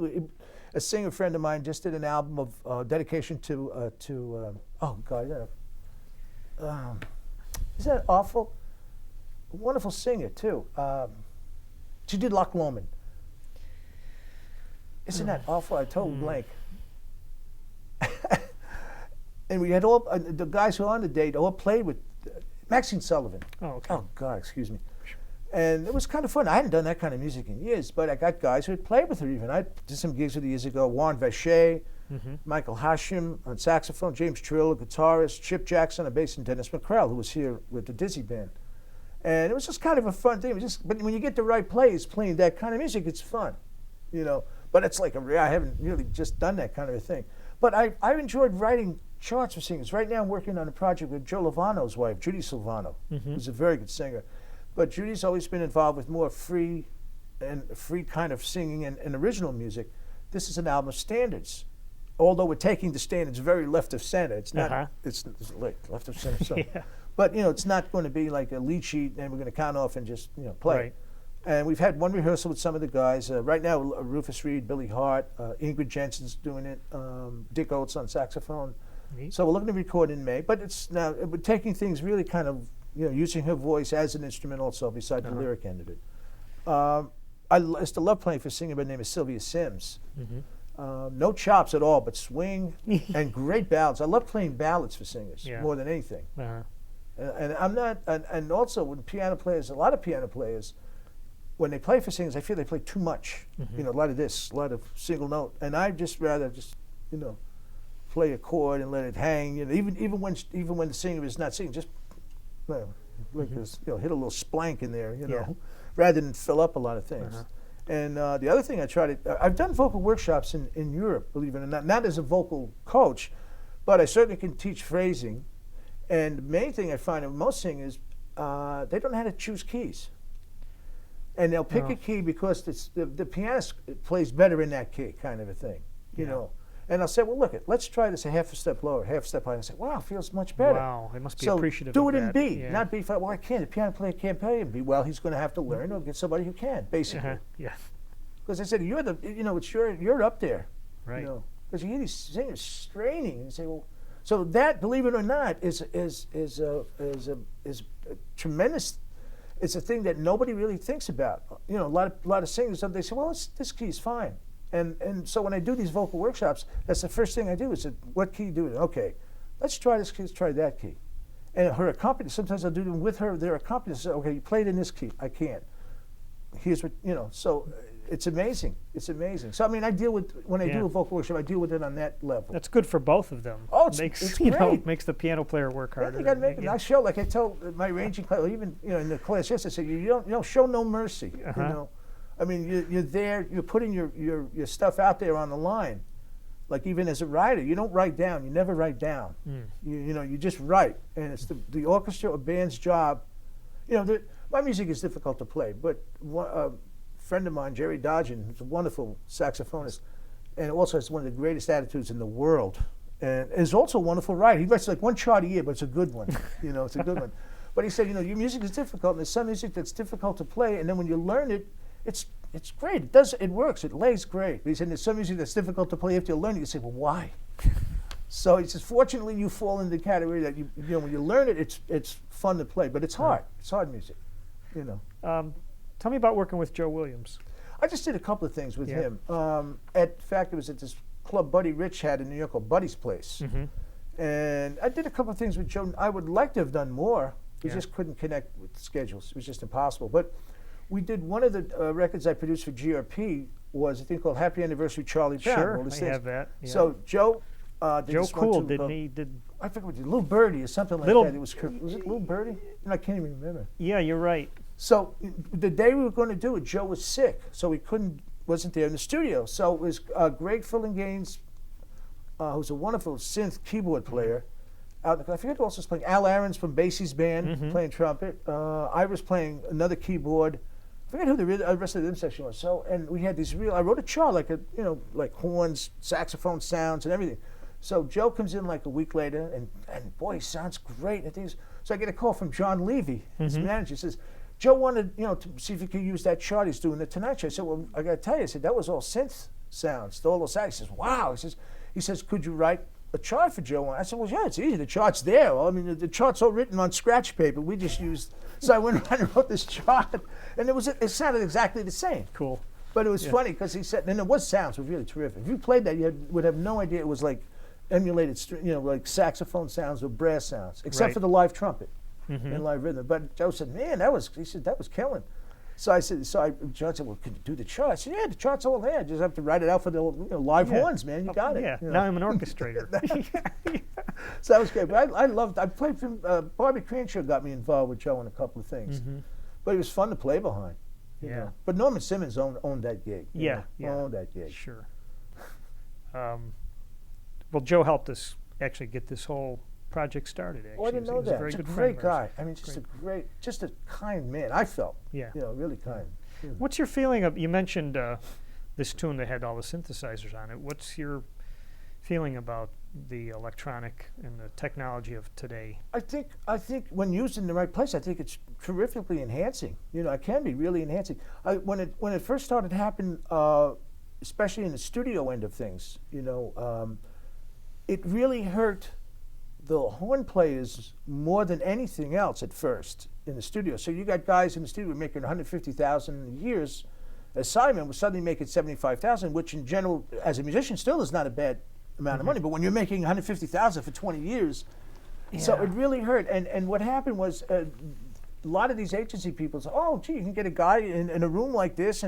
a singer friend of mine just did an album of dedication to oh God, is that awful? A wonderful singer too. She did Loch Lomond. Isn't that awful? I told blank. And we had all the guys who were on the date all played with Maxine Sullivan. Oh, okay. Oh God, excuse me. And it was kind of fun. I hadn't done that kind of music in years, but I got guys who had played with her even. I did some gigs with her years ago. Warren Vacher, Michael Hashim on saxophone, James Trill, a guitarist, Chip Jackson on bass, and Dennis McCrell, who was here with the Dizzy Band. And it was just kind of a fun thing. But when you get the right players playing that kind of music, it's fun, But it's like I haven't really just done that kind of a thing. But I enjoyed writing charts for singers. Right now I'm working on a project with Joe Lovano's wife, Judy Silvano, who's a very good singer. But Judy's always been involved with more free kind of singing and original music. This is an album of standards. Although we're taking the standards very left of center. It's not, it's like left of center. So. Yeah. But, it's not going to be like a lead sheet and we're going to count off and just, play. Right. And we've had one rehearsal with some of the guys. Right now, Rufus Reed, Billy Hart, Ingrid Jensen's doing it, Dick Oates on saxophone. Neat. So we're looking to record in May. But we're taking things really kind of, using her voice as an instrument also, besides the lyric end of it. I used to love playing for a singer by the name of Sylvia Sims. No chops at all, but swing and great ballads. I love playing ballads for singers more than anything. And I'm not, and also when piano players, a lot of piano players, when they play for singers, I feel they play too much. A lot of this, a lot of single note, and I just rather play a chord and let it hang. Even when the singer is not singing, just like this, hit a little splank in there, rather than fill up a lot of things. And the other thing I've done vocal workshops in Europe, believe it or not as a vocal coach, but I certainly can teach phrasing. And the main thing I find in most singers, they don't know how to choose keys. And they'll pick a key because the pianist plays better in that key, kind of a thing, you know. And I'll say, well, look, let's try this a half a step lower, half a step higher. And I say, wow, it feels much better. Wow, they must be so appreciative do of it in that. B, not B flat. Well, I can't. The piano player can't play in B. Well, he's going to have to learn or get somebody who can, basically. Yeah. Because I said, you're up there. Right. You know, because you hear these singers straining, and you say, well, so that, believe it or not, is a tremendous. It's a thing that nobody really thinks about. You know, a lot of singers, they say, well, this key is fine. And so when I do these vocal workshops, that's the first thing I do is, what key do it? Okay, let's try this key, let's try that key. And her accompanist, sometimes I'll do them with her, their accompanist, say, okay, you played in this key, I can't. Here's what, you know, so it's amazing. It's amazing. So, I mean, I deal with, when I do a vocal workshop, I deal with it on that level. That's good for both of them. Oh, it's you great. know, it makes the piano player work harder. You got to make it. I show, like I tell my ranging class, even, you know, in the class yesterday, I said, you don't show no mercy, you know. I mean, you're there, you're putting your stuff out there on the line. Like even as a writer, you don't write down. You never write down. You know, you just write. And it's the orchestra or band's job. You know, my music is difficult to play, but a friend of mine, Jerry Dodgen, who's a wonderful saxophonist, and also has one of the greatest attitudes in the world, and is also a wonderful writer. He writes like one chart a year, but it's a good one. You know, it's a good one. But he said, you know, your music is difficult, and there's some music that's difficult to play, and then when you learn it, it's great. It works. It lays great. But he said there's some music that's difficult to play after you learn it. You say, well, why? So he says, fortunately, you fall in the category that you know when you learn it, it's fun to play, but it's hard. It's hard music. You know. Tell me about working with Joe Williams. I just did a couple of things with him. In fact, it was at this club Buddy Rich had in New York called Buddy's Place, and I did a couple of things with Joe. I would like to have done more. We just couldn't connect with schedules. It was just impossible. But we did one of the records I produced for GRP was a thing called Happy Anniversary Charlie Brown. Sure, I have that. Yeah. So Joe did Joe this Cool, one too, didn't he? Did I forget what it did, Little Birdie or something like that. It was it Little Birdie? I can't even remember. Yeah, you're right. So the day we were going to do it, Joe was sick, so he wasn't there in the studio. So it was Greg Fillinganes, who's a wonderful synth keyboard player. I forget who else was playing. Al Aarons from Basie's band playing trumpet. I was playing another keyboard. I forget who the rest of the rhythm section was. So, and we had these I wrote a chart like like horns, saxophone sounds, and everything. So Joe comes in like a week later, and boy, he sounds great. And so I get a call from John Levy, his manager. He says, Joe wanted to see if he could use that chart he's doing the Tonight Show. I said, well, I got to tell you, I said, that was all synth sounds, all those sax. He says, wow. He says, could you write a chart for Joe? I said, well, yeah, it's easy. The chart's there. Well, I mean, the chart's all written on scratch paper. We just used. So I went around and wrote this chart, and it sounded exactly the same. Cool. But it was funny because he said, and it was sounds were really terrific. If you played that, you would have no idea it was like emulated, like saxophone sounds or brass sounds, except for the live trumpet and live rhythm. But Joe said, man, that was killing. So John said, well, could you do the chart? I said, yeah, the chart's all there. Just have to write it out for the live horns, man. You got it. Yeah, now I'm an orchestrator. So that was great. But I played from, Barbie Cranshaw got me involved with Joe in a couple of things. But it was fun to play behind. You know. But Norman Simmons owned that gig. Owned that gig. Sure. Well, Joe helped us actually get this whole project started. Actually, I didn't know that. He's He's a a very great good guy. I mean, just a kind man. I felt. Yeah. Really kind. What's your feeling of? You mentioned this tune that had all the synthesizers on it. What's your feeling about the electronic and the technology of today? I think when used in the right place, I think it's terrifically enhancing. It can be really enhancing. When it first started happening, especially in the studio end of things, it really hurt the horn players more than anything else at first in the studio. So you got guys in the studio making $150,000 a year. As Simon was suddenly making $75,000, which in general, as a musician, still is not a bad amount of money. But when you're making $150,000 for 20 years, so it really hurt. And what happened was a lot of these agency people say, oh, gee, you can get a guy in a room like this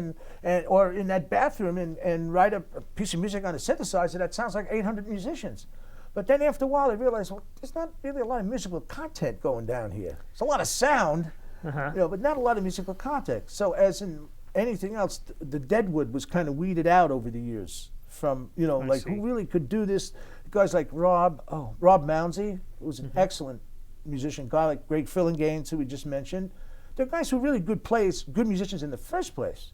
or in that bathroom and write a piece of music on a synthesizer that sounds like 800 musicians. But then after a while, they realized, well, there's not really a lot of musical content going down here. There's a lot of sound, but not a lot of musical content. So as in anything else, the deadwood was kind of weeded out over the years from, who really could do this. Guys like Rob Mounsey, who was an excellent musician, guy like Greg Fillinganes, who we just mentioned. They're guys who are really good players, good musicians in the first place.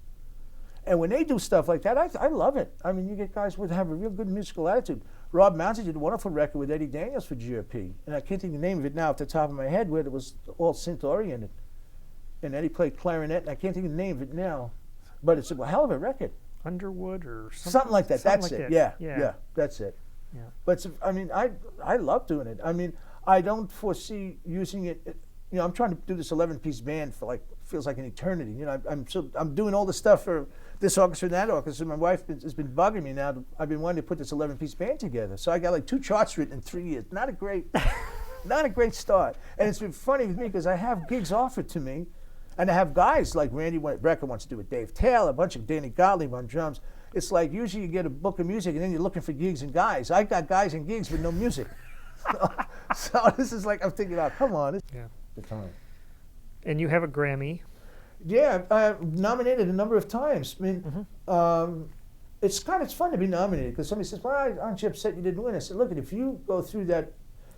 And when they do stuff like that, I love it. I mean, you get guys who have a real good musical attitude. Rob Mounsey did a wonderful record with Eddie Daniels for GRP. And I can't think of the name of it now off the top of my head, where it was all synth-oriented. And Eddie played clarinet, and I can't think of the name of it now. But it's a hell of a record. Underwood or something like that. Something That's like it. that. Yeah, that's it. Yeah. But I mean, I love doing it. I mean, I don't foresee using it. You know, I'm trying to do this 11-piece band for like feels like an eternity. You know, I'm doing all the stuff for this orchestra and that orchestra. My wife has been bugging me now. I've been wanting to put this 11-piece band together. So I got like 2 charts written in 3 years. Not a great start. And it's been funny with me because I have gigs offered to me, and I have guys like Randy Brecker wants to do with Dave Taylor, a bunch of Danny Gottlieb on drums. It's like usually you get a book of music and then you're looking for gigs and guys. I got guys and gigs but no music. So this is like I'm thinking, oh, come on. Yeah. The time. And you have a Grammy. Yeah, nominated a number of times. I mean, it's fun to be nominated because somebody says, "Well, aren't you upset you didn't win?" I said, "Look, if you go through the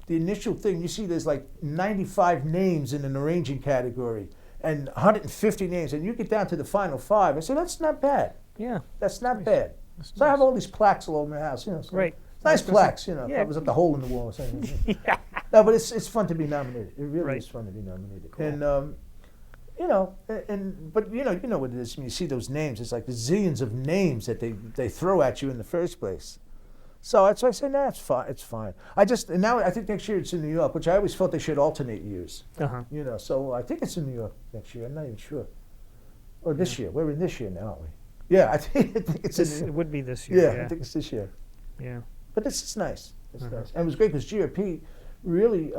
initial thing, you see there's like 95 names in an arranging category and 150 names, and you get down to the final 5." I said, "That's not bad. Yeah, that's not bad." That's so nice. I have all these plaques all over my house. You know, so right. Nice plaques. You know, yeah. I was at the hole in the wall or something. Yeah. No, but it's fun to be nominated. It really right. is fun to be nominated. Cool. And you know, but you know what it is when you see those names. It's like the zillions of names that they throw at you in the first place. So that's why I say, nah, it's fine. It's fine. Now I think next year it's in New York, which I always felt they should alternate years. You know, so I think it's in New York next year. I'm not even sure. Or this year. We're in this year now, aren't we? Yeah, I think it's in New York. It would be this year. Yeah, I think it's this year. Yeah. But it's nice. It's nice. And it was great because GRP really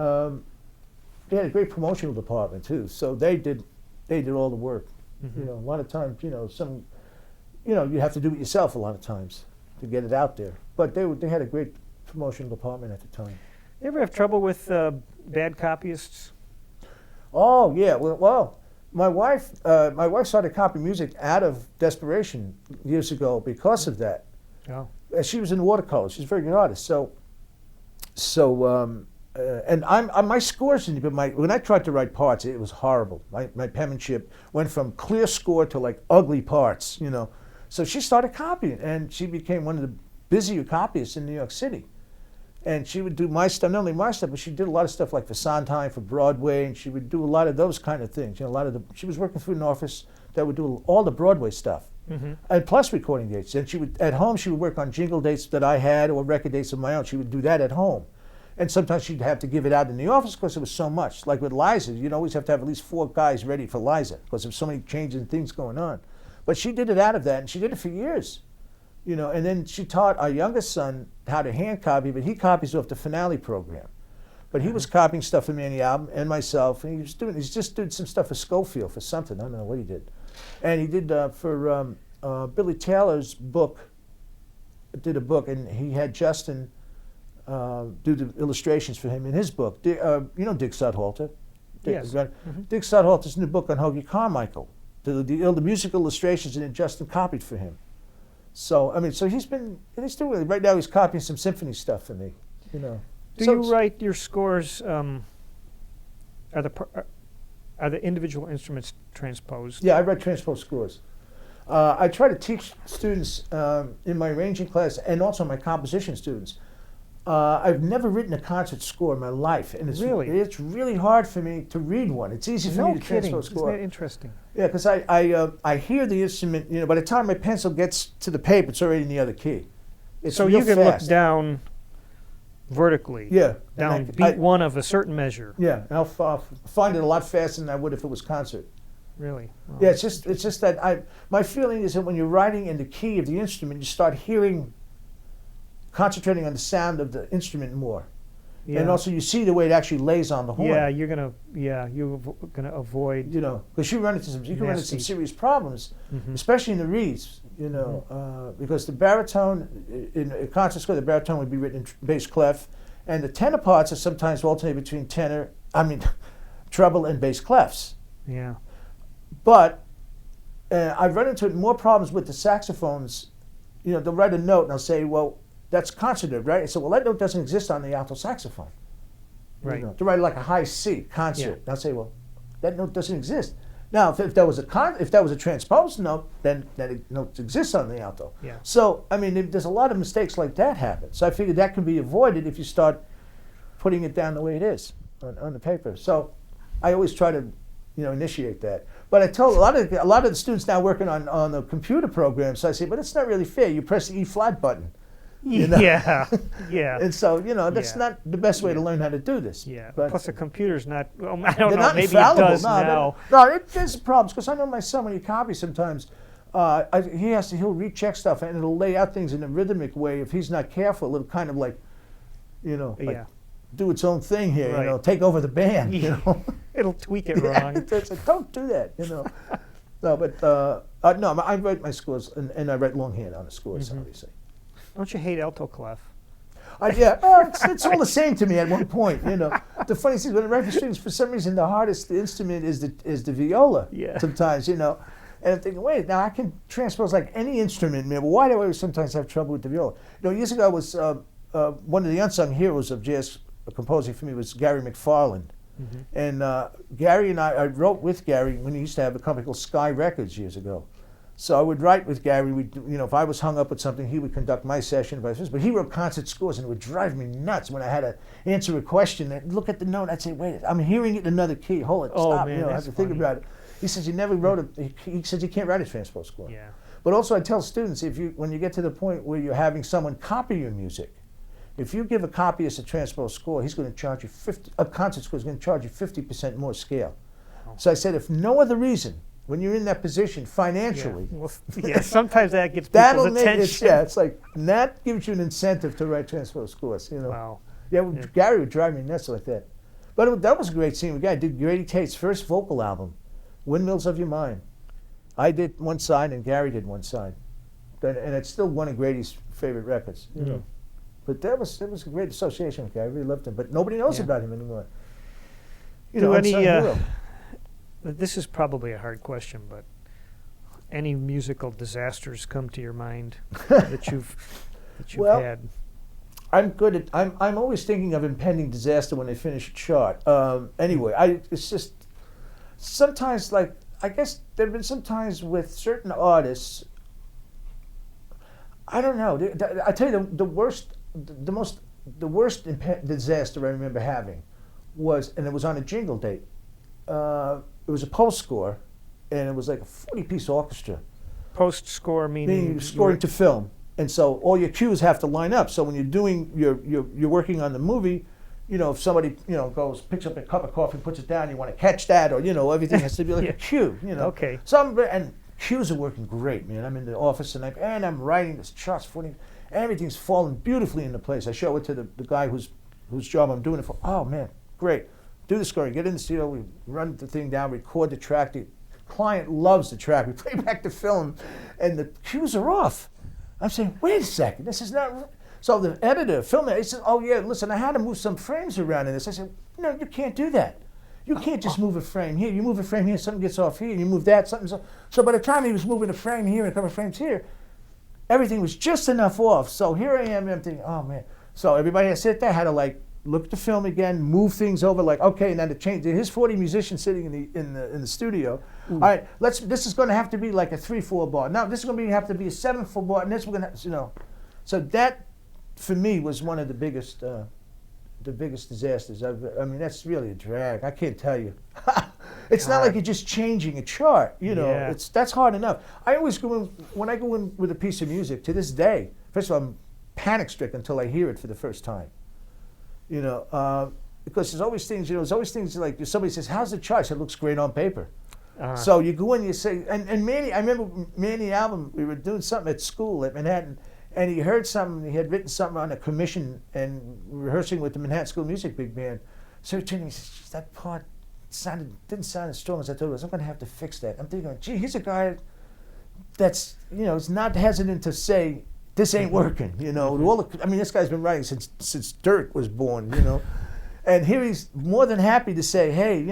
they had a great promotional department too. So they did all the work. You know, a lot of times, you know, you have to do it yourself a lot of times to get it out there. But they had a great promotional department at the time. You ever have trouble with bad copyists? Oh yeah, well, my wife started copying music out of desperation years ago because of that. Oh. She was in watercolor. She's a very good artist. And my scores when I tried to write parts, it was horrible. My penmanship went from clear score to like ugly parts, you know. So she started copying, and she became one of the busier copyists in New York City. And she would do my stuff, not only my stuff, but she did a lot of stuff like for Sondheim, for Broadway, and she would do a lot of those kind of things. You know, she was working through an office that would do all the Broadway stuff. And plus recording dates. And at home she would work on jingle dates that I had or record dates of my own. She would do that at home. And sometimes she'd have to give it out in the office because it was so much. Like with Liza, you'd always have to have at least 4 guys ready for Liza because there's so many changes and things going on. But she did it out of that, and she did it for years. You know, and then she taught our youngest son how to hand copy, but he copies off the Finale program. But he was copying stuff for me on the album and myself, and he's just doing some stuff for Schofield for something. I don't know what he did. And he did for Billy Taylor's book, did a book, and he had Justin do the illustrations for him in his book. You know Dick Sudhalter? Yes. Dick Sudhalter's new book on Hoagie Carmichael. The music illustrations, and then Justin copied for him. So, I mean, so he's doing it. Right now he's copying some symphony stuff for me, you know. Do you write your scores, are the individual instruments transposed? Yeah, I write transposed scores. I try to teach students in my arranging class and also my composition students. I've never written a concert score in my life, and it's really hard for me to read one. It's easy for me to transpose score. Isn't that interesting? Yeah, because I hear the instrument. You know, by the time my pencil gets to the paper, it's already in the other key. It's so you can look down vertically. Yeah, down beat 1 of a certain measure. Yeah, and I'll find it a lot faster than I would if it was concert. Really? Wow. Yeah, it's just that my feeling is that when you're writing in the key of the instrument, you start concentrating on the sound of the instrument more. Yeah. And also you see the way it actually lays on the horn. Yeah, you're gonna avoid, you know, because you can run into some serious problems, especially in the reeds, you know, because the baritone in a concert score, the baritone would be written in bass clef, and the tenor parts are sometimes alternate between treble and bass clefs. Yeah. But I've run into more problems with the saxophones. You know, they'll write a note and I'll say, well, that's concerted, right? I said, well, that note doesn't exist on the alto saxophone. Right. You know, to write like a high C concert. Yeah. And I'll say, well, that note doesn't exist. Now, if that was a transposed note, then that note exists on the alto. Yeah. So, I mean, there's a lot of mistakes like that happen. So I figured that can be avoided if you start putting it down the way it is on the paper. So I always try to, initiate that. But I told a lot of the students now working on the computer program. So I say, but it's not really fair. You press the E flat button. Yeah. And so that's not the best way to learn how to do this. Yeah. But plus, the computer's not. Well, I don't know. not Maybe infallible. it does now. There's problems because I know my son when he copies sometimes. He'll recheck stuff and it'll lay out things in a rhythmic way. If he's not careful, it'll kind of do its own thing here. Right. Take over the band. It'll tweak it wrong. It's like, don't do that. No, but no, I write my scores and I write longhand on the scores, obviously. Don't you hate alto clef? It's all the same to me at one point. The funny thing is when I write for students, for some reason the hardest instrument is the viola. Yeah. Sometimes, And I'm thinking, wait, now I can transpose like any instrument, man. But why do I sometimes have trouble with the viola? Years ago I was one of the unsung heroes of jazz composing for me was Gary McFarland. And Gary and I wrote with Gary when he used to have a company called Sky Records years ago. So I would write with Gary. If I was hung up with something, he would conduct my session, vice versa. But he wrote concert scores, and it would drive me nuts when I had to answer a question. I'd look at the note, I'd say, "Wait, I'm hearing it in another key. Hold it, stop." Man, I have to think about it. He says he never wrote it. He says you can't write a transpose score. Yeah. But also, I tell students when you get to the point where you're having someone copy your music, if you give a copyist a transpose score, he's going to charge you a concert score is going to charge you 50% more scale. Oh. So I said, if no other reason. When you're in that position financially, sometimes that gets people's attention. It's like that gives you an incentive to write transpose scores. Wow. Gary would drive me nuts like that. But that was a great scene. The guy did Grady Tate's first vocal album, "Windmills of Your Mind." I did one side and Gary did one side, and it's still one of Grady's favorite records. But it was a great association with Gary. I really loved him. But nobody knows about him anymore. This is probably a hard question, but any musical disasters come to your mind that you've had? I'm always thinking of impending disaster when they finish a chart. Anyway, it's just sometimes I guess there have been some times with certain artists. I don't know. I tell you the worst disaster I remember having was, and it was on a jingle date. It was a post score, and it was like a 40-piece orchestra. Post score meaning scoring to film, and so all your cues have to line up. So when you're doing you're working on the movie, if somebody picks up a cup of coffee, puts it down, you want to catch that, or everything has to be like a cue. Okay. And cues are working great, man. I'm in the office and I'm writing this charts, everything's falling beautifully into place. I show it to the guy whose job I'm doing it for. Oh man, great. Do the scoring, get in the studio, we run the thing down, record the track. The client loves the track. We play back the film, and the cues are off. I'm saying, wait a second, this is not. So the editor, film editor, he says, oh yeah, listen, I had to move some frames around in this. I said, no, you can't do that. You can't just move a frame here. You move a frame here, something gets off here, and you move that, something. So by the time he was moving a frame here and a couple of frames here, everything was just enough off. So here I am, I'm thinking, oh man. So everybody had to sit there, had to look at the film again, move things over, okay, now to change. Here's 40 musicians sitting in the studio. All right, this is going to have to be like a 3/4 bar. Now this is going to have to be a 7/4 bar, and this we're going to, So that, for me, was one of the biggest disasters. That's really a drag. I can't tell you. It's not like you're just changing a chart. That's hard enough. I always go in when I go in with a piece of music. To this day, first of all, I'm panic stricken until I hear it for the first time. Because there's always things, like somebody says, how's the chart? It looks great on paper. So you go in, you say, and Manny, I remember Manny album, we were doing something at school at Manhattan, and he heard something, he had written something on a commission and rehearsing with the Manhattan School Music Big Band. So he turned to me and says, that part didn't sound as strong as I thought it was. I'm going to have to fix that. I'm thinking, gee, he's a guy that's, is not hesitant to say, this ain't working, this guy's been writing since Dirt was born, And here he's more than happy to say, hey,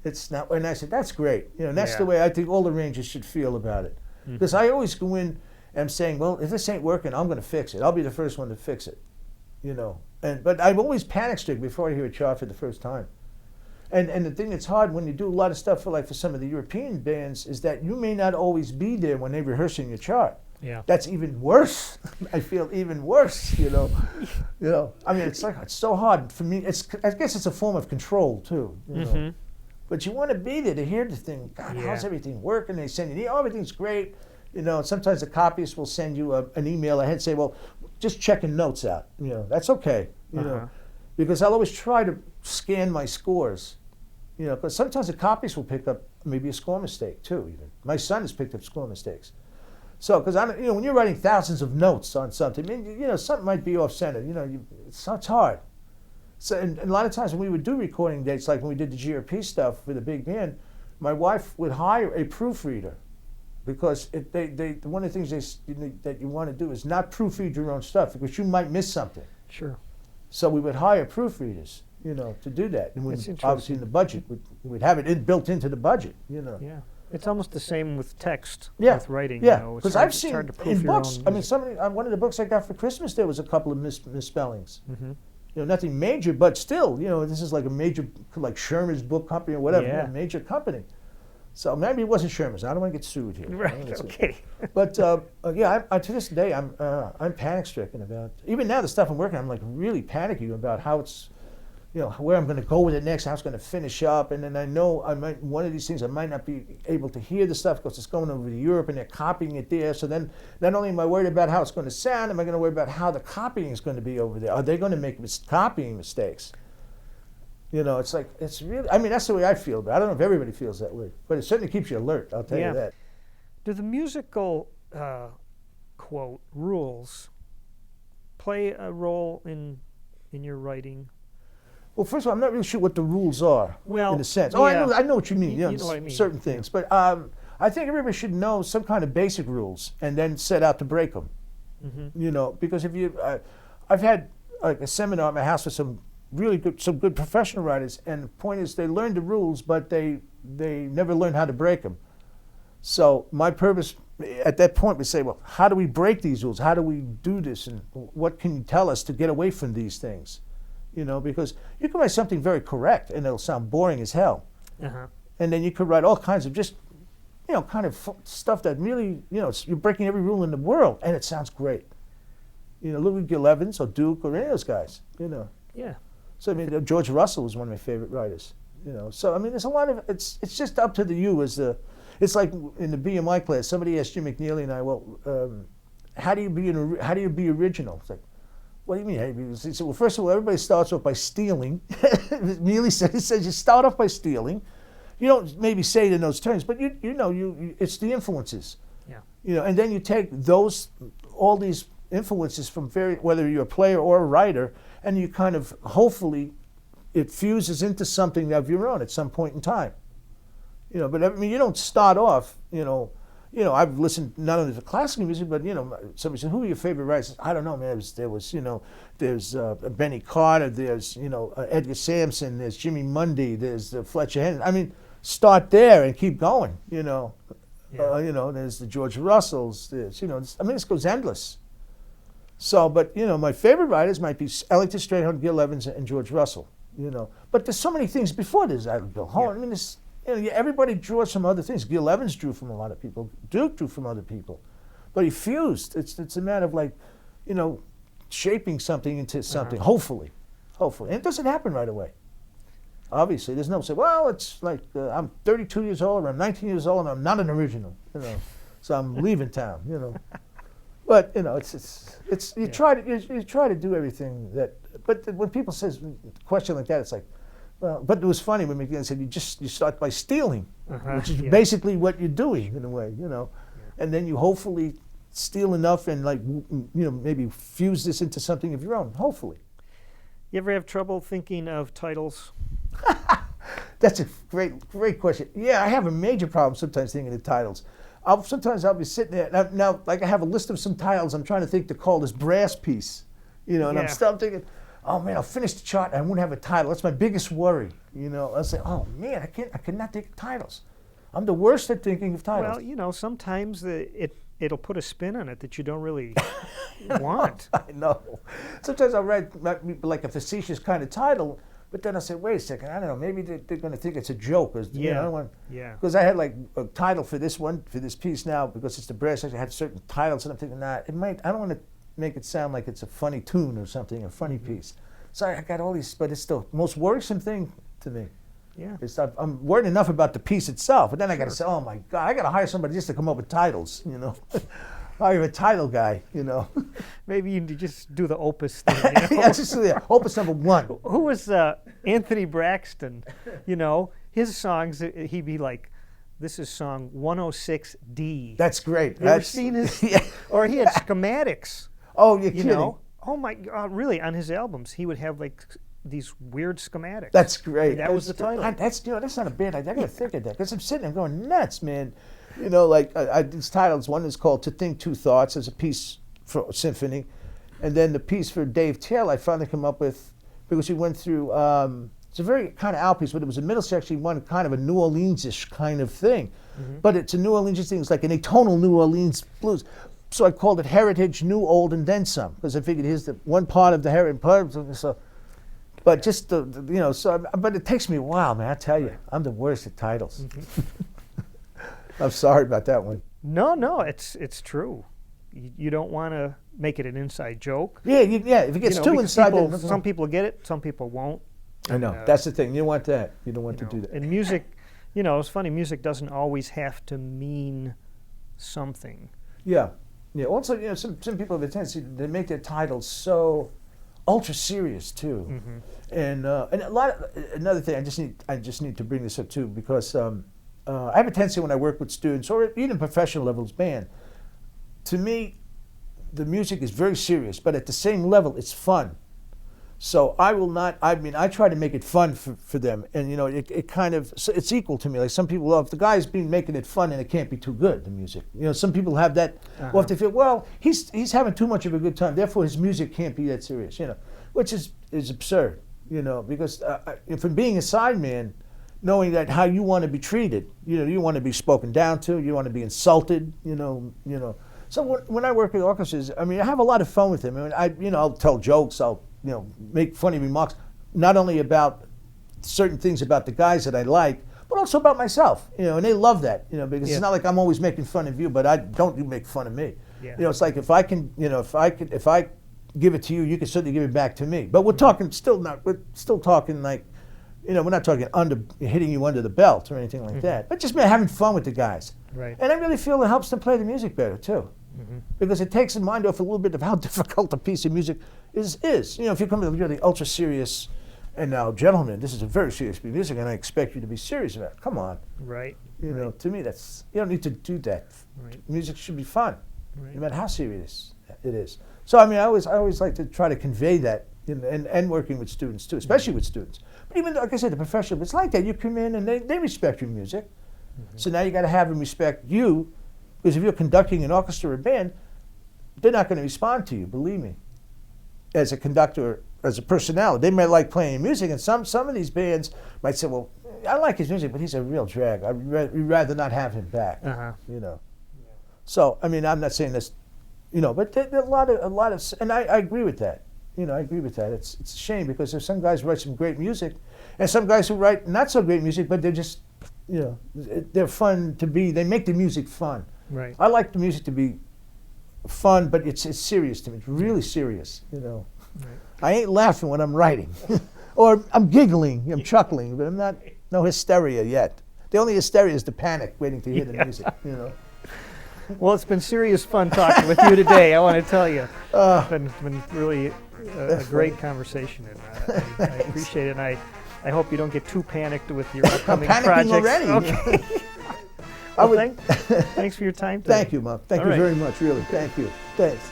it's not. And I said, that's great. That's the way I think all arrangers should feel about it. Because I always go in and I'm saying, well, if this ain't working, I'm going to fix it. I'll be the first one to fix it, But I'm always panic stricken before I hear a chart for the first time. And the thing that's hard when you do a lot of stuff for some of the European bands is that you may not always be there when they're rehearsing your chart. Yeah. That's even worse. I feel even worse, it's so hard for me. I guess it's a form of control too. But you want to be there to hear the thing. God, how's everything working? They send you, everything's great. Sometimes the copyist will send you an email ahead and say, well, just checking notes out. That's okay. Because I'll always try to scan my scores. Because sometimes the copyist will pick up maybe a score mistake too. Even my son has picked up score mistakes. So, because when you're writing thousands of notes on something, something might be off center. It's hard. So, and a lot of times when we would do recording dates, like when we did the GRP stuff for the big band, my wife would hire a proofreader, because one of the things that you want to do is not proofread your own stuff, because you might miss something. Sure. So we would hire proofreaders, to do that. And obviously in the budget, we'd have it built into the budget, Yeah. It's almost the same with text, yeah. with writing. Yeah, because I've seen hard to proof in your books, own one of the books I got for Christmas, there was a couple of misspellings. Mm-hmm. Nothing major, but still, this is like a major, like Sherman's Book Company or whatever, Yeah. a major company. So maybe it wasn't Sherman's. I don't want to get sued here. Right. Okay. But I to this day, I'm panic stricken about. Even now, the stuff I'm working on, I'm like really panicky about how it's, where I'm going to go with it next, how it's going to finish up, and then I know one of these things I might not be able to hear the stuff because it's going over to Europe and they're copying it there. So then, not only am I worried about how it's going to sound, am I going to worry about how the copying is going to be over there? Are they going to make copying mistakes? It's like, it's really, that's the way I feel, but I don't know if everybody feels that way. But it certainly keeps you alert, I'll tell you that. Do the musical, quote, rules play a role in your writing? Well, first of all, I'm not really sure what the rules are, in a sense. Yeah. I know what you mean, You know what I mean. certain things. But I think everybody should know some kind of basic rules and then set out to break them. Mm-hmm. Because if I've had like a seminar at my house with some good professional writers, and the point is they learned the rules, but they never learned how to break them. So my purpose at that point was say, well, how do we break these rules? How do we do this? And what can you tell us to get away from these things? Because you can write something very correct and it'll sound boring as hell. Uh-huh. And then you could write all kinds of just, kind of stuff that really, you're breaking every rule in the world and it sounds great. Look at Gil Evans or Duke or any of those guys, Yeah. So, George Russell was one of my favorite writers, So, there's a lot of, it's just up to it's like in the BMI class, somebody asked Jim McNeely and I, well, how do you be original? It's like, what do you mean? He said, well, first of all, everybody starts off by stealing. Neely said, he says you start off by stealing. You don't maybe say it in those terms, but it's the influences. Yeah. And then you take all these influences from whether you're a player or a writer, and you kind of, hopefully, it fuses into something of your own at some point in time. But you don't start off, I've listened not only to classical music, but somebody said, "Who are your favorite writers?" I don't know, man. There's Benny Carter, there's Edgar Sampson, there's Jimmy Mundy, there's Fletcher Henry. Start there and keep going. There's the George Russells. This goes endless. So, but my favorite writers might be Ellington Strayhorn, Gil Evans, and George Russell. But there's so many things before this. Bill Hall. Everybody draws from other things. Gil Evans drew from a lot of people. Duke drew from other people. But he fused. It's a matter of shaping something into something, hopefully. And it doesn't happen right away. Obviously, there's no say, well, it's like I'm 32 years old or I'm 19 years old and I'm not an original, so I'm leaving town, But, you try to do everything that, but when people says a question like that, it's like, well, but it was funny when McNeely said you start by stealing, which is basically what you're doing in a way, and then you hopefully steal enough and maybe fuse this into something of your own, hopefully. You ever have trouble thinking of titles? That's a great question. Yeah, I have a major problem sometimes thinking of titles. Sometimes I'll be sitting there, now like I have a list of some titles I'm trying to think to call this brass piece, and I'm still thinking, oh man, I'll finish the chart and I won't have a title. That's my biggest worry, I'll say, oh man, I cannot think of titles. I'm the worst at thinking of titles. Well, sometimes it'll put a spin on it that you don't really want. I know. Sometimes I'll write like a facetious kind of title, but then I say, wait a second, I don't know, maybe they're going to think it's a joke. Because I had like a title for this piece now, because it's the brass section, I had certain titles, and I'm thinking, I don't want to make it sound like it's a funny tune or something, a funny piece. So I got all these, but it's the most worrisome thing to me. Yeah. I'm worried enough about the piece itself, but then I got to say, oh my God, I got to hire somebody just to come up with titles, you know. Hire a title guy, you know. Maybe you just do the opus thing. You know? Yeah, just opus number 1. Who was Anthony Braxton? You know, his songs, he'd be like, this is song 106D. That's great. You ever seen his? Yeah. Or he had schematics. Oh, you're You kidding. know? Oh my God, really? On his albums, he would have like these weird schematics. That's great. And that was the title. That's not a bad idea. I got to think of that because I'm sitting there going nuts, man. You know, like these titles. One is called "To Think Two Thoughts" as a piece for a symphony, and then the piece for Dave Taylor I finally come up with because he went through. It's a very kind of out piece, but it was a middle section one, kind of a New Orleans-ish kind of thing, but it's a New Orleans thing. It's like an atonal New Orleans blues. So I called it Heritage, New, Old, and Then Some because I figured here's the one part of the heritage part. So, but just the you know, so but it takes me a while, man. I tell you, I'm the worst at titles. I'm sorry about that one. No, it's true. You don't want to make it an inside joke. Yeah, if it gets too inside, then some people get it, some people won't. I know. That's the thing. You don't want that. You don't want to do that. And music, you know, it's funny. Music doesn't always have to mean something. Yeah. Yeah. Also, you know, some people have a tendency to make their titles so ultra serious too. And a lot of another thing. I just need to bring this up too because I have a tendency when I work with students or even professional levels band. To me, the music is very serious, but at the same level, it's fun. So I will not. I mean, I try to make it fun for them, and you know, it kind of so it's equal to me. Like some people, if the guy's been making it fun, and it can't be too good. The music, you know, some people have that. Well, if they feel, well, he's having too much of a good time, therefore his music can't be that serious. You know, which is absurd. You know, because from being a sideman, knowing that how you want to be treated, you know, you want to be spoken down to, you want to be insulted. You know. So when I work with orchestras, I mean, I have a lot of fun with them. I mean, I'll tell jokes. I'll make funny remarks, not only about certain things about the guys that I like, but also about myself, you know, and they love that, you know, because it's not like I'm always making fun of you, but you make fun of me. Yeah. You know, it's like if I give it to you, you can certainly give it back to me. But we're still talking like, you know, we're not talking hitting you under the belt or anything like that, but just having fun with the guys. Right. And I really feel it helps them play the music better too. Because it takes the mind off a little bit of how difficult a piece of music is. You know, if you come to really ultra serious, and now, gentlemen, this is a very serious piece of music, and I expect you to be serious about it. Come on. Right. You know, to me, you don't need to do that. Right. Music should be fun, no matter how serious it is. So, I mean, I always like to try to convey that, and working with students too, especially with students. But even, like I said, the professional, it's like that. You come in and they respect your music. So now you got to have them respect you. Because if you're conducting an orchestra or band, they're not going to respond to you, believe me. As a conductor, as a personality, they might like playing music, and some of these bands might say, "Well, I like his music, but he's a real drag. I'd rather not have him back." You know. So I mean, I'm not saying this, you know, but there are a lot of, and I agree with that. You know, I agree with that. It's a shame because there's some guys who write some great music, and some guys who write not so great music, but they're just, you know, they're fun to be. They make the music fun. Right. I like the music to be fun, but it's serious to me. It's really serious, you know. Right. I ain't laughing when I'm writing. Or I'm giggling, I'm chuckling, but I'm not, no hysteria yet. The only hysteria is the panic waiting to hear the music, you know. Well, it's been serious fun talking with you today, I want to tell you. It's been really a great conversation, and I appreciate it. And I hope you don't get too panicked with your upcoming projects. I'm panicking already. Okay. Well, thanks for your time today. Thank you, Mom. Thank you very much, really. Thank you. Thanks.